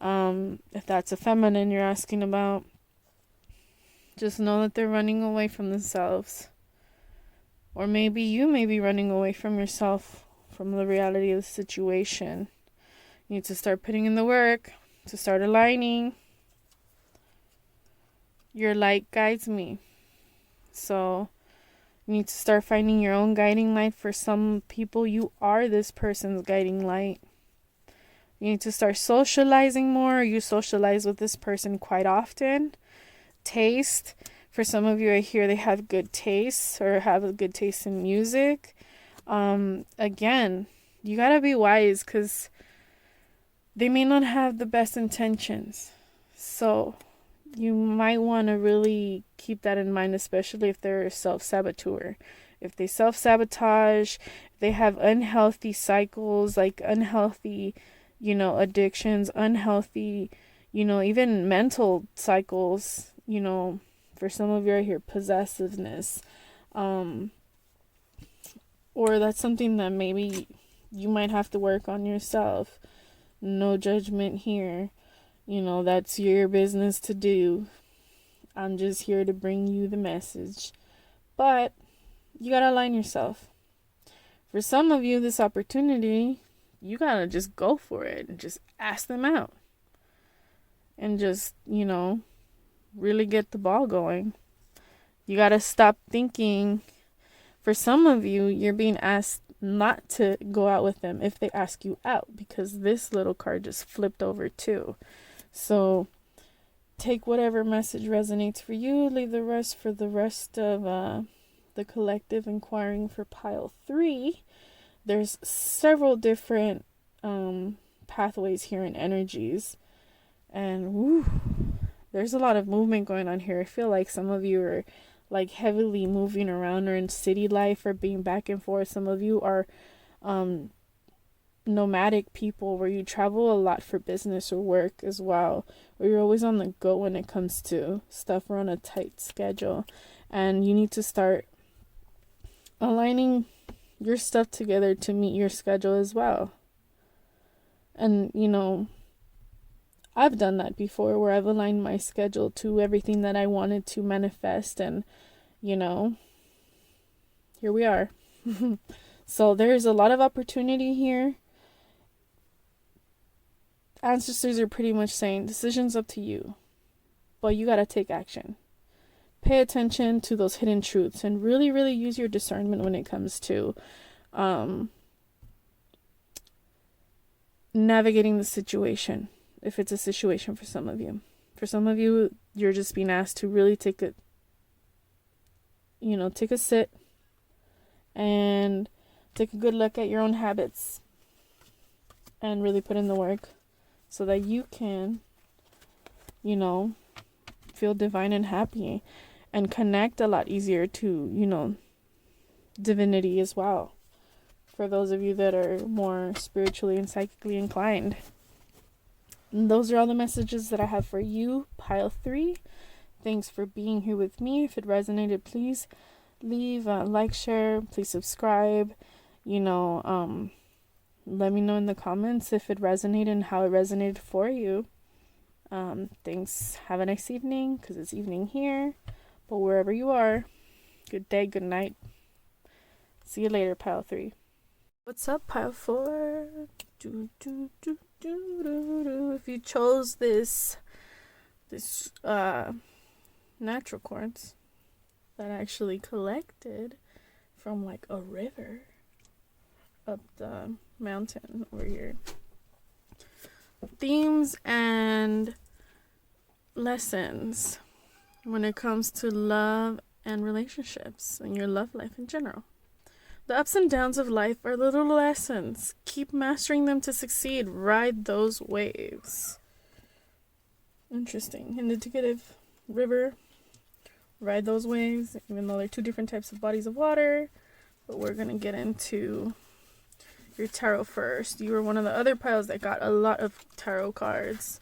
If that's a feminine you're asking about, just know that they're running away from themselves. Or maybe you may be running away from yourself, from the reality of the situation. You need to start putting in the work, to start aligning. Your light guides me. So you need to start finding your own guiding light. For some people, you are this person's guiding light. You need to start socializing more. You socialize with this person quite often. Taste. For some of you, I hear they have good taste or have a good taste in music. Again, you gotta be wise because they may not have the best intentions. So you might want to really keep that in mind, especially if they're a self-saboteur. If they self-sabotage, they have unhealthy cycles, like unhealthy, addictions, unhealthy, even mental cycles, for some of you I hear possessiveness. Or that's something that maybe you might have to work on yourself. No judgment here. That's your business to do. I'm just here to bring you the message. But you gotta align yourself. For some of you, this opportunity, you gotta just go for it and just ask them out. And just, really get the ball going. You gotta stop thinking. For some of you, you're being asked not to go out with them if they ask you out, because this little card just flipped over too. So take whatever message resonates for you, leave the rest for the rest of the collective inquiring for pile 3. There's several different pathways here and energies, and there's a lot of movement going on here. I feel like some of you are like heavily moving around or in city life or being back and forth. Some of you are nomadic people where you travel a lot for business or work as well, or you're always on the go when it comes to stuff or on a tight schedule, and you need to start aligning your stuff together to meet your schedule as well. And I've done that before, where I've aligned my schedule to everything that I wanted to manifest, and here we are. So there's a lot of opportunity here. Ancestors are pretty much saying decision's up to you, but you got to take action. Pay attention to those hidden truths and really, really use your discernment when it comes to navigating the situation, if it's a situation for some of you. For some of you, you're just being asked to really take a sit and take a good look at your own habits and really put in the work so that you can, feel divine and happy and connect a lot easier to, divinity as well. For those of you that are more spiritually and psychically inclined. And those are all the messages that I have for you, pile 3. Thanks for being here with me. If it resonated, please leave a like, share, please subscribe. Let me know in the comments if it resonated and how it resonated for you. Thanks. Have a nice evening, because it's evening here. But wherever you are, good day, good night. See you later, pile 3. What's up, pile 4? If you chose this natural quartz that I actually collected from like a river up the mountain over here. Themes and lessons when it comes to love and relationships and your love life in general. The ups and downs of life are little lessons. Keep mastering them to succeed. Ride those waves. Interesting. Indicative river. Ride those waves, even though they're two different types of bodies of water. But we're going to get into your tarot first. You were one of the other piles that got a lot of tarot cards.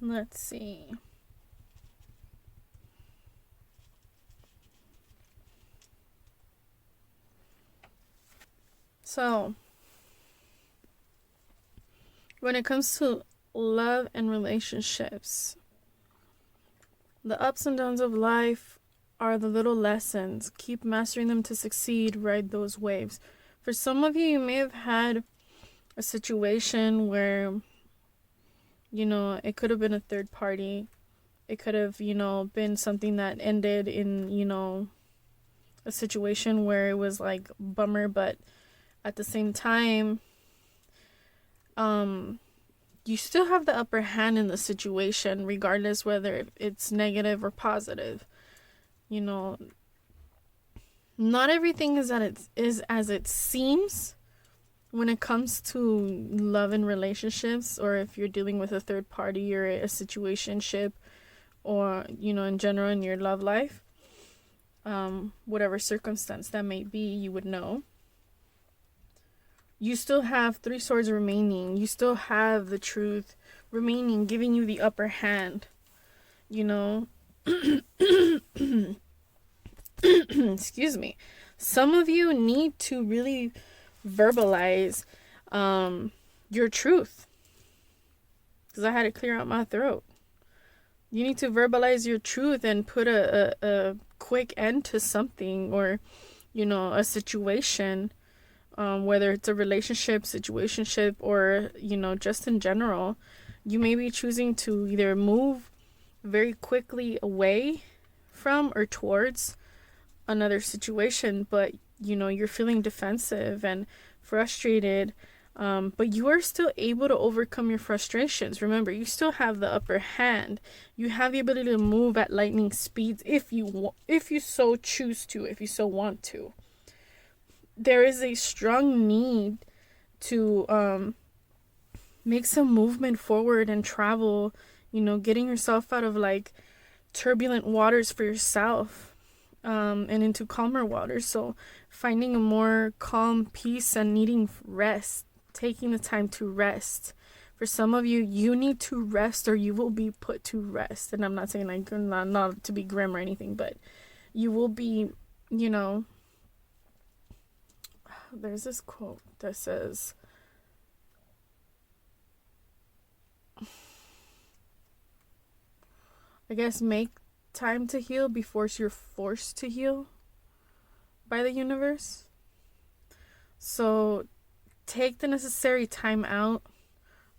Let's see. So, when it comes to love and relationships, the ups and downs of life are the little lessons. Keep mastering them to succeed. Ride those waves. For some of you, you may have had a situation where, you know, it could have been a third party. It could have, you know, been something that ended in, you know, a situation where it was like bummer, but at the same time, you still have the upper hand in the situation, regardless whether it's negative or positive. You know, not everything is as it seems when it comes to love and relationships, or if you're dealing with a third party or a situationship, or, you know, in general in your love life, whatever circumstance that may be, you would know. You still have 3 swords remaining. You still have the truth remaining, giving you the upper hand. You know, excuse me. Some of you need to really verbalize your truth, because I had to clear out my throat. You need to verbalize your truth and put a quick end to something, or, you know, a situation. Whether it's a relationship, situationship, or, you know, just in general, you may be choosing to either move very quickly away from or towards another situation, but, you know, you're feeling defensive and frustrated, but you are still able to overcome your frustrations. Remember, you still have the upper hand. You have the ability to move at lightning speeds if you so choose to, if you so want to. There is a strong need to make some movement forward and travel, you know, getting yourself out of like turbulent waters for yourself, and into calmer waters. So finding a more calm peace and needing rest, taking the time to rest. For some of you, you need to rest or you will be put to rest. And I'm not saying like not to be grim or anything, but you will be, you know, there's this quote that says, I guess, make time to heal before you're forced to heal by the universe. So take the necessary time out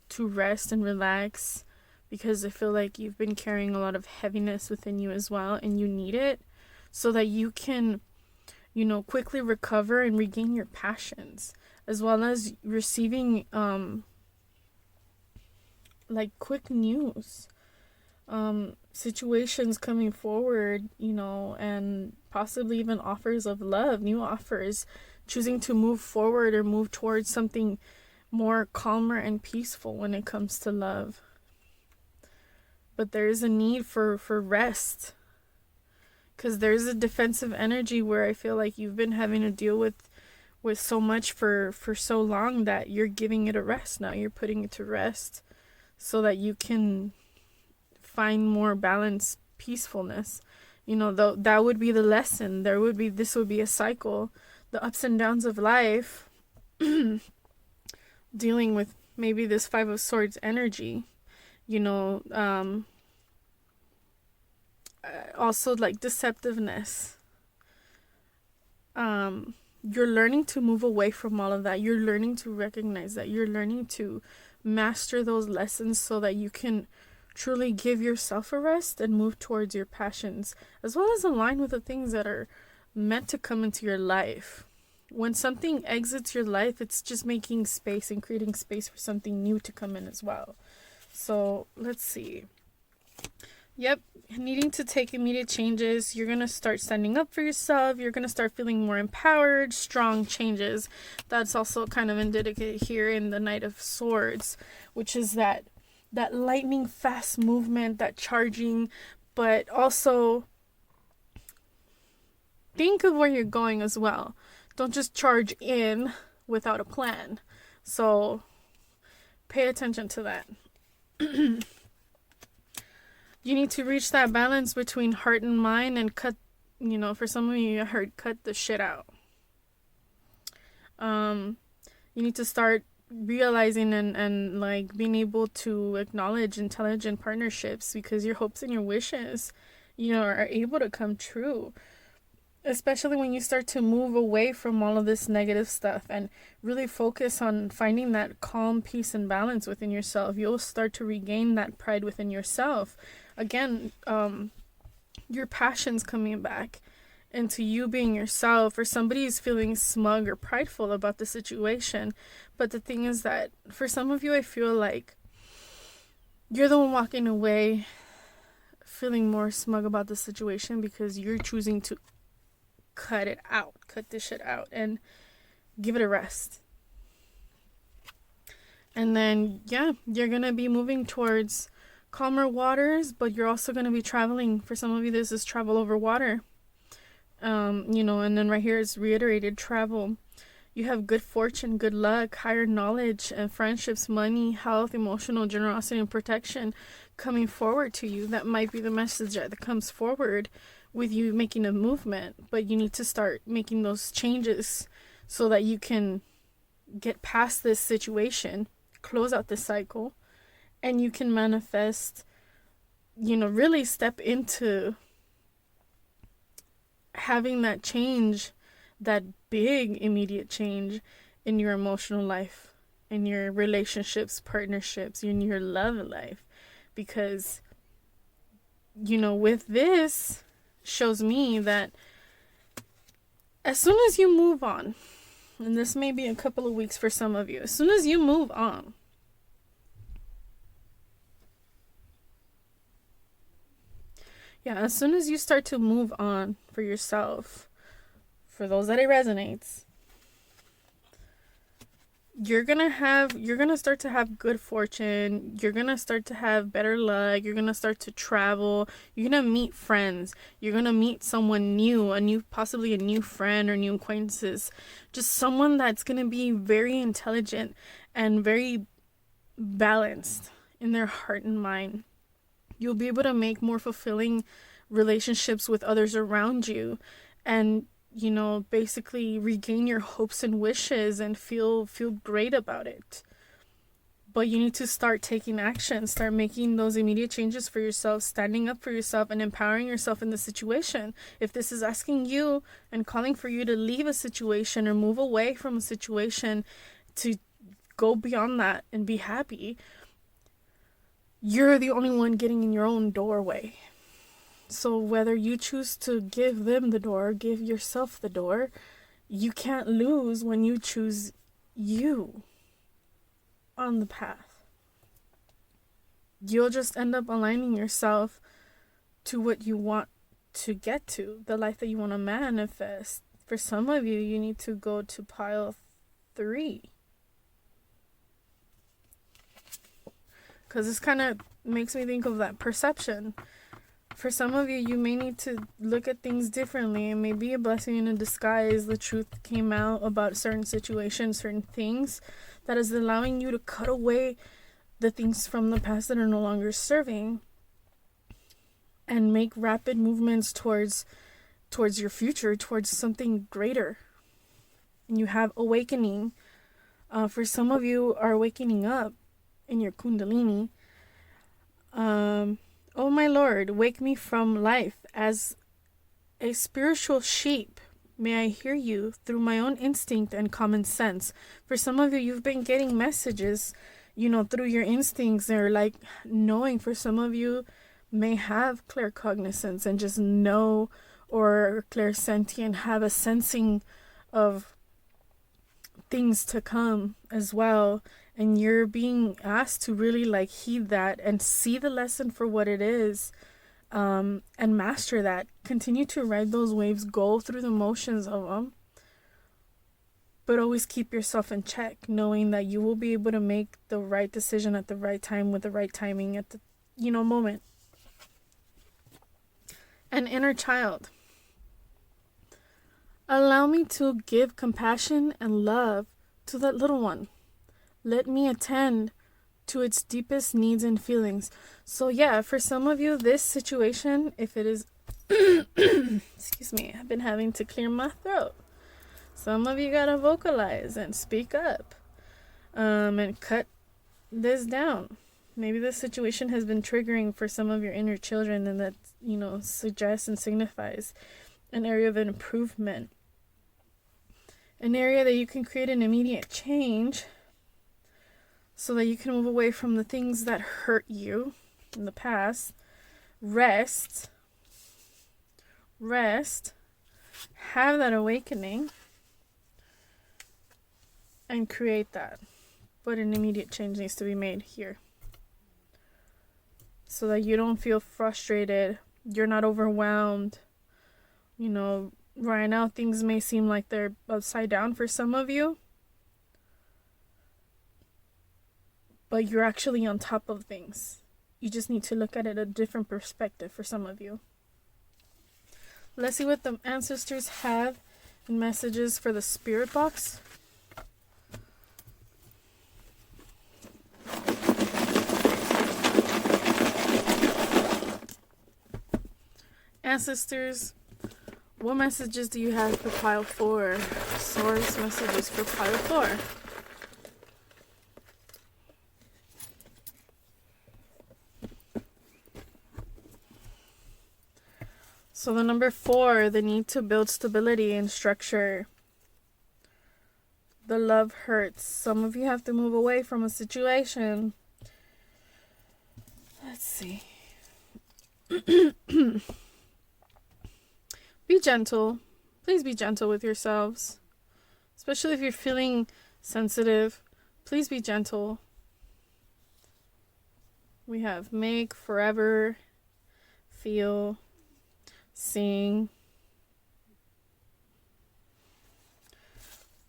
to rest and relax, because I feel like you've been carrying a lot of heaviness within you as well, and you need it so that you can, you know, quickly recover and regain your passions, as well as receiving like quick news, situations coming forward, you know, and possibly even offers of love, new offers, choosing to move forward or move towards something more calmer and peaceful when it comes to love. But there is a need for rest, because there's a defensive energy where I feel like you've been having to deal with so much for so long that you're giving it a rest now. You're putting it to rest so that you can find more balance, peacefulness. You know, that would be the lesson. This would be a cycle. The ups and downs of life, dealing with maybe this 5 of Swords energy, you know, also like deceptiveness. You're learning to move away from all of that. You're learning to recognize that. You're learning to master those lessons so that you can truly give yourself a rest and move towards your passions, as well as align with the things that are meant to come into your life. When something exits your life, it's just making space and creating space for something new to come in as well. So let's see. Yep, needing to take immediate changes. You're going to start standing up for yourself. You're going to start feeling more empowered, strong changes. That's also kind of indicated here in the Knight of Swords, which is that lightning fast movement, that charging, but also think of where you're going as well. Don't just charge in without a plan. So pay attention to that. You need to reach that balance between heart and mind and cut, for some of you, I heard cut the shit out. You need to start realizing and like being able to acknowledge intelligent partnerships, because your hopes and your wishes, are able to come true. Especially when you start to move away from all of this negative stuff and really focus on finding that calm, peace, and balance within yourself. You'll start to regain that pride within yourself. Again, your passion's coming back into you being yourself, or somebody is feeling smug or prideful about the situation. But the thing is that for some of you, I feel like you're the one walking away feeling more smug about the situation because you're choosing to cut this shit out and give it a rest. And then you're gonna be moving towards calmer waters, but you're also gonna be traveling. For some of you, this is travel over water. And then right here is reiterated travel. You have good fortune, good luck, higher knowledge, and friendships, money, health, emotional generosity, and protection coming forward to you. That might be the message that comes forward with you making a movement, but you need to start making those changes so that you can get past this situation, close out this cycle, and you can manifest, really step into having that change, that big immediate change in your emotional life, in your relationships, partnerships, in your love life. Because, with this, shows me that as soon as you move on, and this may be a couple of weeks for some of you, as soon as you move on, as soon as you start to move on for yourself, for those that it resonates, you're gonna start to have good fortune. You're gonna start to have better luck. You're gonna start to travel. You're gonna meet friends. You're gonna meet someone new, possibly a new friend or new acquaintances. Just someone that's gonna be very intelligent and very balanced in their heart and mind. You'll be able to make more fulfilling relationships with others around you, and basically regain your hopes and wishes and feel great about it. But you need to start taking action, start making those immediate changes for yourself, standing up for yourself and empowering yourself in the situation. If this is asking you and calling for you to leave a situation or move away from a situation to go beyond that and be happy, you're the only one getting in your own doorway. So whether you choose to give them the door, give yourself the door, you can't lose when you choose you on the path. You'll just end up aligning yourself to what you want to get to, the life that you want to manifest. For some of you, you need to go to pile 3. Because this kind of makes me think of that perception. For some of you, you may need to look at things differently. It may be a blessing in a disguise. The truth came out about certain situations, certain things that is allowing you to cut away the things from the past that are no longer serving and make rapid movements towards your future, towards something greater. You have awakening. For some of you are waking up in your kundalini. Oh my Lord, wake me from life as a spiritual sheep. May I hear you through my own instinct and common sense. For some of you, you've been getting messages, through your instincts, or like knowing. For some of you may have claircognizance and just know or clairsentient, have a sensing of things to come as well. And you're being asked to really like heed that and see the lesson for what it is, and master that. Continue to ride those waves, go through the motions of them, but always keep yourself in check, knowing that you will be able to make the right decision at the right time with the right timing at the moment. An inner child. Allow me to give compassion and love to that little one. Let me attend to its deepest needs and feelings. So yeah, for some of you, this situation, if it is excuse me, I've been having to clear my throat. Some of you gotta vocalize and speak up, and cut this down. Maybe this situation has been triggering for some of your inner children, and that suggests and signifies an area of improvement, an area that you can create an immediate change, so that you can move away from the things that hurt you in the past. Rest, have that awakening, and create that. But an immediate change needs to be made here, so that you don't feel frustrated, you're not overwhelmed. Right now things may seem like they're upside down for some of you, but you're actually on top of things. You just need to look at it a different perspective for some of you. Let's see what the ancestors have in messages for the spirit box. Ancestors, what messages do you have for pile 4? Source messages for pile 4. So the number 4, the need to build stability and structure. The love hurts. Some of you have to move away from a situation. Let's see. Be gentle. Please be gentle with yourselves. Especially if you're feeling sensitive. Please be gentle. We have make, forever, feel, sing.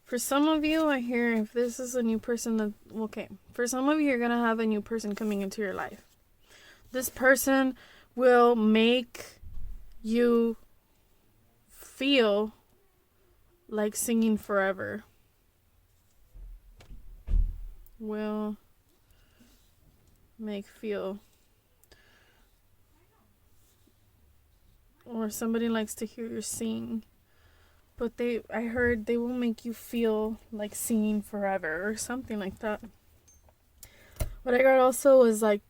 For some of you, I hear if this is a new person for some of you, you're going to have a new person coming into your life. This person will make you feel like singing forever. Will make feel. Or somebody likes to hear you sing. But I heard they will make you feel like singing forever or something like that. What I got also is like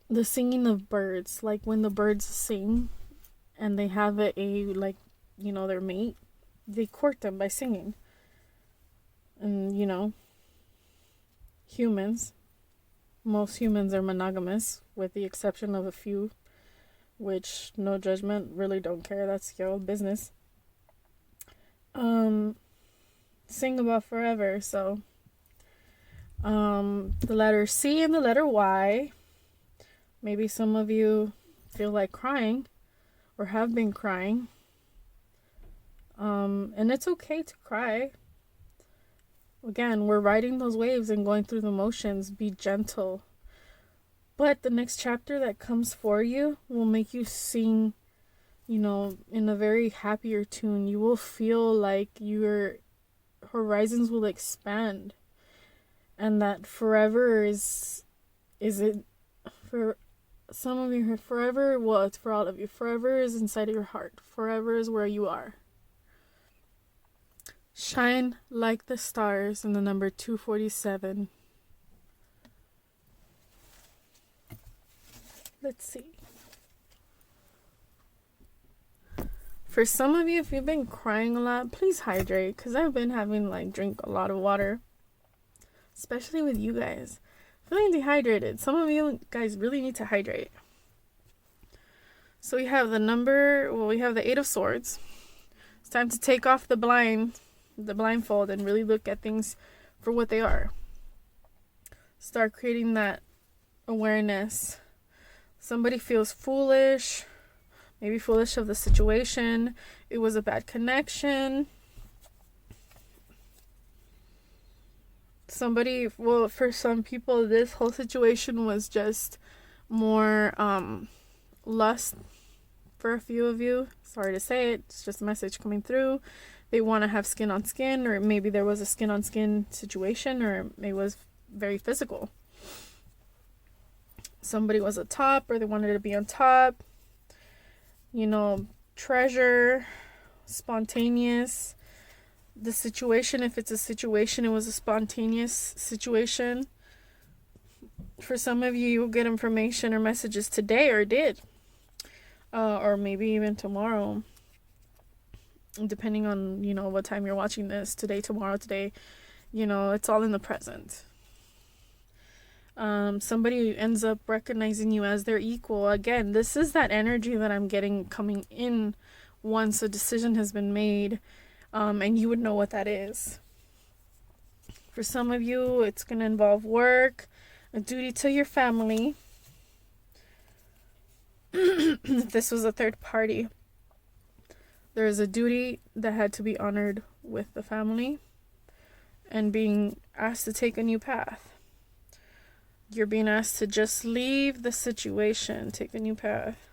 the singing of birds. Like when the birds sing and they have their mate, they court them by singing. And most humans are monogamous with the exception of a few, which, no judgment, really don't care, that's your own business. Sing about forever. So the letter C and the letter Y, maybe some of you feel like crying or have been crying, and it's okay to cry. Again, we're riding those waves and going through the motions. Be gentle. But the next chapter that comes for you will make you sing, in a very happier tune. You will feel like your horizons will expand. And that forever is it for some of you, forever, well, it's for all of you. Forever is inside of your heart. Forever is where you are. Shine like the stars in the number 247. Let's see. For some of you, if you've been crying a lot, please hydrate. Because I've been having drink a lot of water. Especially with you guys. Feeling dehydrated. Some of you guys really need to hydrate. So we have we have the Eight of Swords. It's time to take off the blindfold, and really look at things for what they are. Start creating that awareness. Somebody feels foolish, maybe foolish of the situation. It was a bad connection. For some people, this whole situation was just more lust. For a few of you, sorry to say it, it's just a message coming through. They want to have skin on skin, or maybe there was a skin on skin situation, or it was very physical. Somebody was a top, or they wanted to be on top. Treasure, spontaneous. The situation, if it's a situation, it was a spontaneous situation. For some of you, you'll get information or messages today, or did. Or maybe even tomorrow. Depending on, what time you're watching this. Today, tomorrow, today. It's all in the present. Somebody ends up recognizing you as their equal. Again, this is that energy that I'm getting coming in once a decision has been made, and you would know what that is. For some of you, it's going to involve work, a duty to your family. If this was a third party, there is a duty that had to be honored with the family, and being asked to take a new path. You're being asked to just leave the situation, take a new path.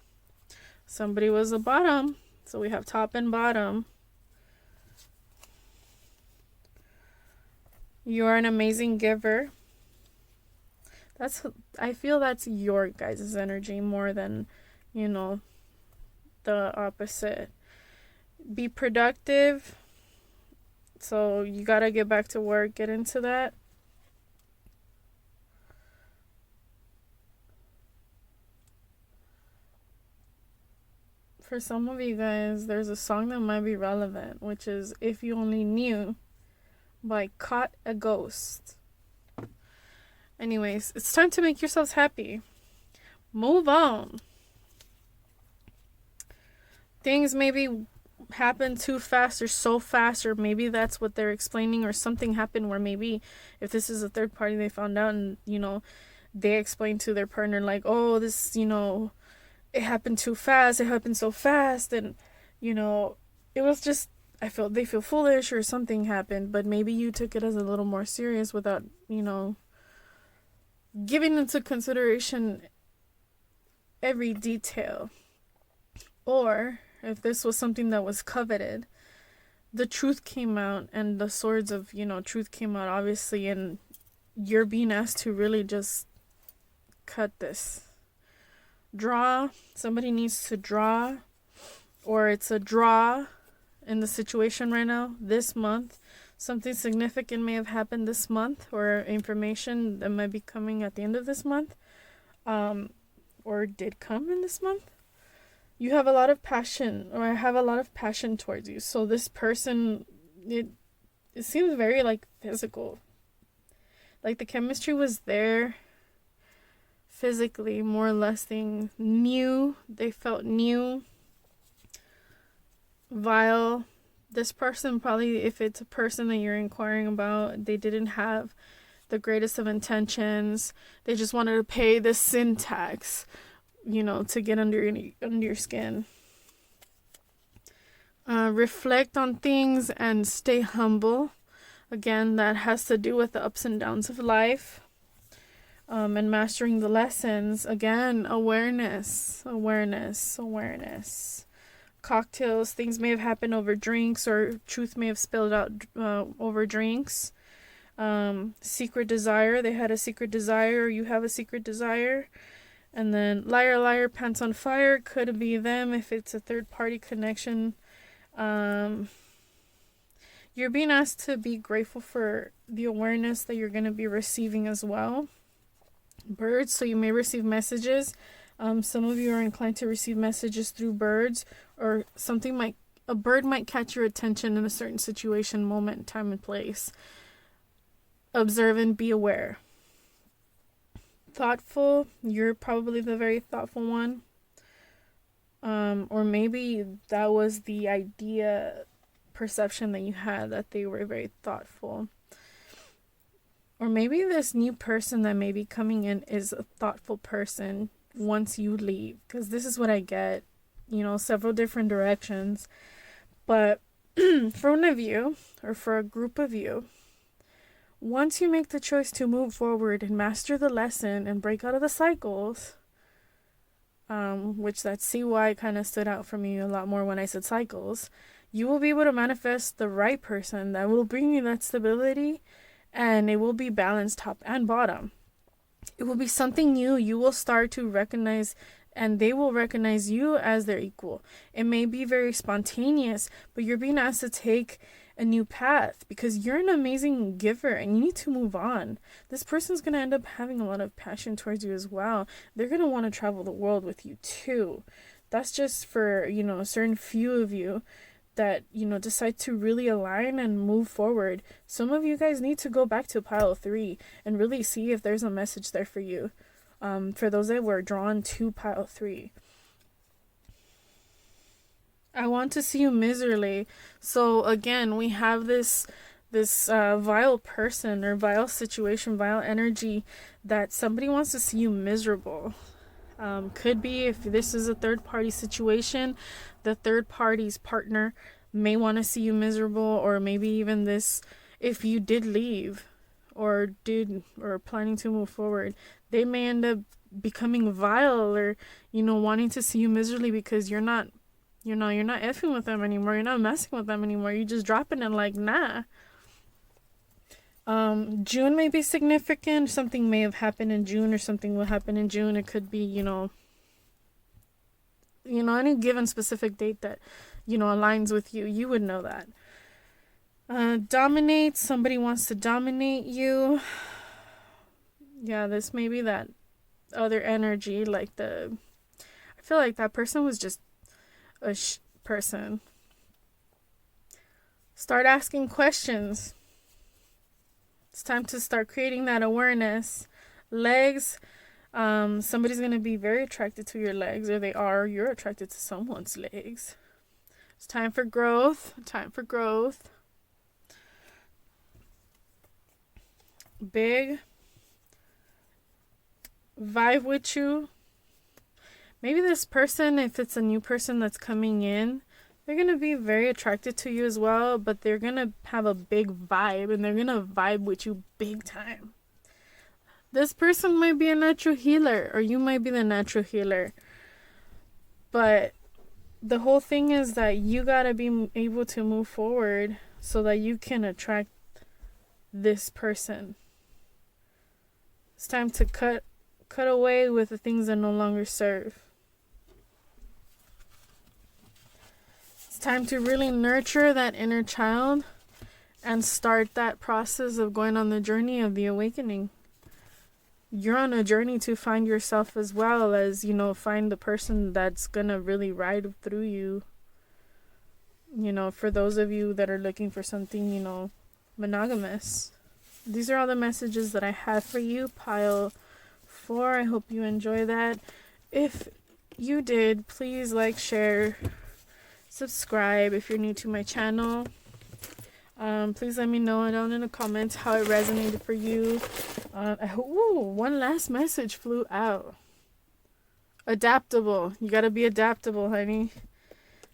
Somebody was a bottom, so we have top and bottom. You're an amazing giver. I feel that's your guys' energy more than, the opposite. Be productive. So you gotta get back to work, get into that. For some of you guys, there's a song that might be relevant, which is If You Only Knew by Caught a Ghost. Anyways, it's time to make yourselves happy. Move on. Things maybe happen too fast or so fast, or maybe that's what they're explaining, or something happened where maybe if this is a third party, they found out and, they explained to their partner like, oh, this, it happened too fast, it happened so fast, and it was just, they feel foolish, or something happened, but maybe you took it as a little more serious without giving into consideration every detail. Or if this was something that was coveted, the truth came out, and the swords of truth came out, obviously, and you're being asked to really just cut this. Draw. Somebody needs to draw, or it's a draw in the situation right now. This month, something significant may have happened this month, or information that might be coming at the end of this month, or did come in this month. You have a lot of passion, or I have a lot of passion towards you. So this person, it seems very physical. The chemistry was there. Physically, more or less, things new. They felt new. Vile. This person probably, if it's a person that you're inquiring about, they didn't have the greatest of intentions. They just wanted to pay the sin tax, to get under your skin. Reflect on things and stay humble. Again, that has to do with the ups and downs of life. And mastering the lessons. Again, awareness. Cocktails, things may have happened over drinks, or truth may have spilled out over drinks. Secret desire, they had a secret desire, or you have a secret desire. And then liar, liar, pants on fire, could be them if it's a third party connection. You're being asked to be grateful for the awareness that you're going to be receiving as well. Birds, so you may receive messages. Some of you are inclined to receive messages through birds, or a bird might catch your attention in a certain situation, moment, time, and place. Observe and be aware. Thoughtful, you're probably the very thoughtful one. Or maybe that was the idea, perception that you had, that they were very thoughtful. Or maybe this new person that may be coming in is a thoughtful person once you leave. Because this is what I get, several different directions. But for one of you, or for a group of you, once you make the choice to move forward and master the lesson and break out of the cycles, which that CY kind of stood out for me a lot more when I said cycles, you will be able to manifest the right person that will bring you that stability, and it will be balanced top and bottom. It will be something new. You will start to recognize, and they will recognize you as their equal. It may be very spontaneous, but you're being asked to take a new path because you're an amazing giver and you need to move on. This person's going to end up having a lot of passion towards you as well. They're going to want to travel the world with you too. That's just for, a certain few of you that, decide to really align and move forward. Some of you guys need to go back to pile 3 and really see if there's a message there for you. For those that were drawn to pile 3. I want to see you miserably. So again, we have this vile person or vile situation, vile energy, that somebody wants to see you miserable. Could be, if this is a third party situation, the third party's partner may want to see you miserable, or maybe even this, if you did leave or planning to move forward, they may end up becoming vile, or wanting to see you miserably because you're not effing with them anymore. You're not messing with them anymore. You're just dropping it like, nah. June may be significant. Something may have happened in June, or something will happen in June. It could be, any given specific date that, aligns with you. You would know that. Dominate. Somebody wants to dominate you. Yeah, this may be that other energy. I feel like that person was just a person. Start asking questions. It's time to start creating that awareness. Legs. Somebody's going to be very attracted to your legs, or you're attracted to someone's legs. It's time for growth. Big. Vibe with you. Maybe this person, if it's a new person that's coming in, they're going to be very attracted to you as well, but they're going to have a big vibe, and they're going to vibe with you big time. This person might be a natural healer, or you might be the natural healer. But the whole thing is that you got to be able to move forward so that you can attract this person. It's time to cut away with the things that no longer serve. It's time to really nurture that inner child and start that process of going on the journey of the awakening. You're on a journey to find yourself, as well as, find the person that's gonna really ride through you. For those of you that are looking for something, monogamous. These are all the messages that I have for you, pile 4. I hope you enjoy that. If you did, please like, share, subscribe if you're new to my channel. Please let me know down in the comments how it resonated for you. One last message flew out. Adaptable. You gotta be adaptable, honey.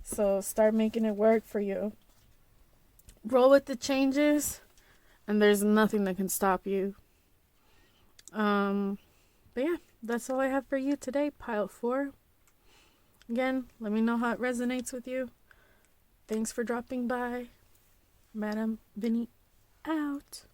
So start making it work for you. Roll with the changes, and there's nothing that can stop you. But yeah, that's all I have for you today, pile 4. Again, let me know how it resonates with you. Thanks for dropping by. Madam Vinny out.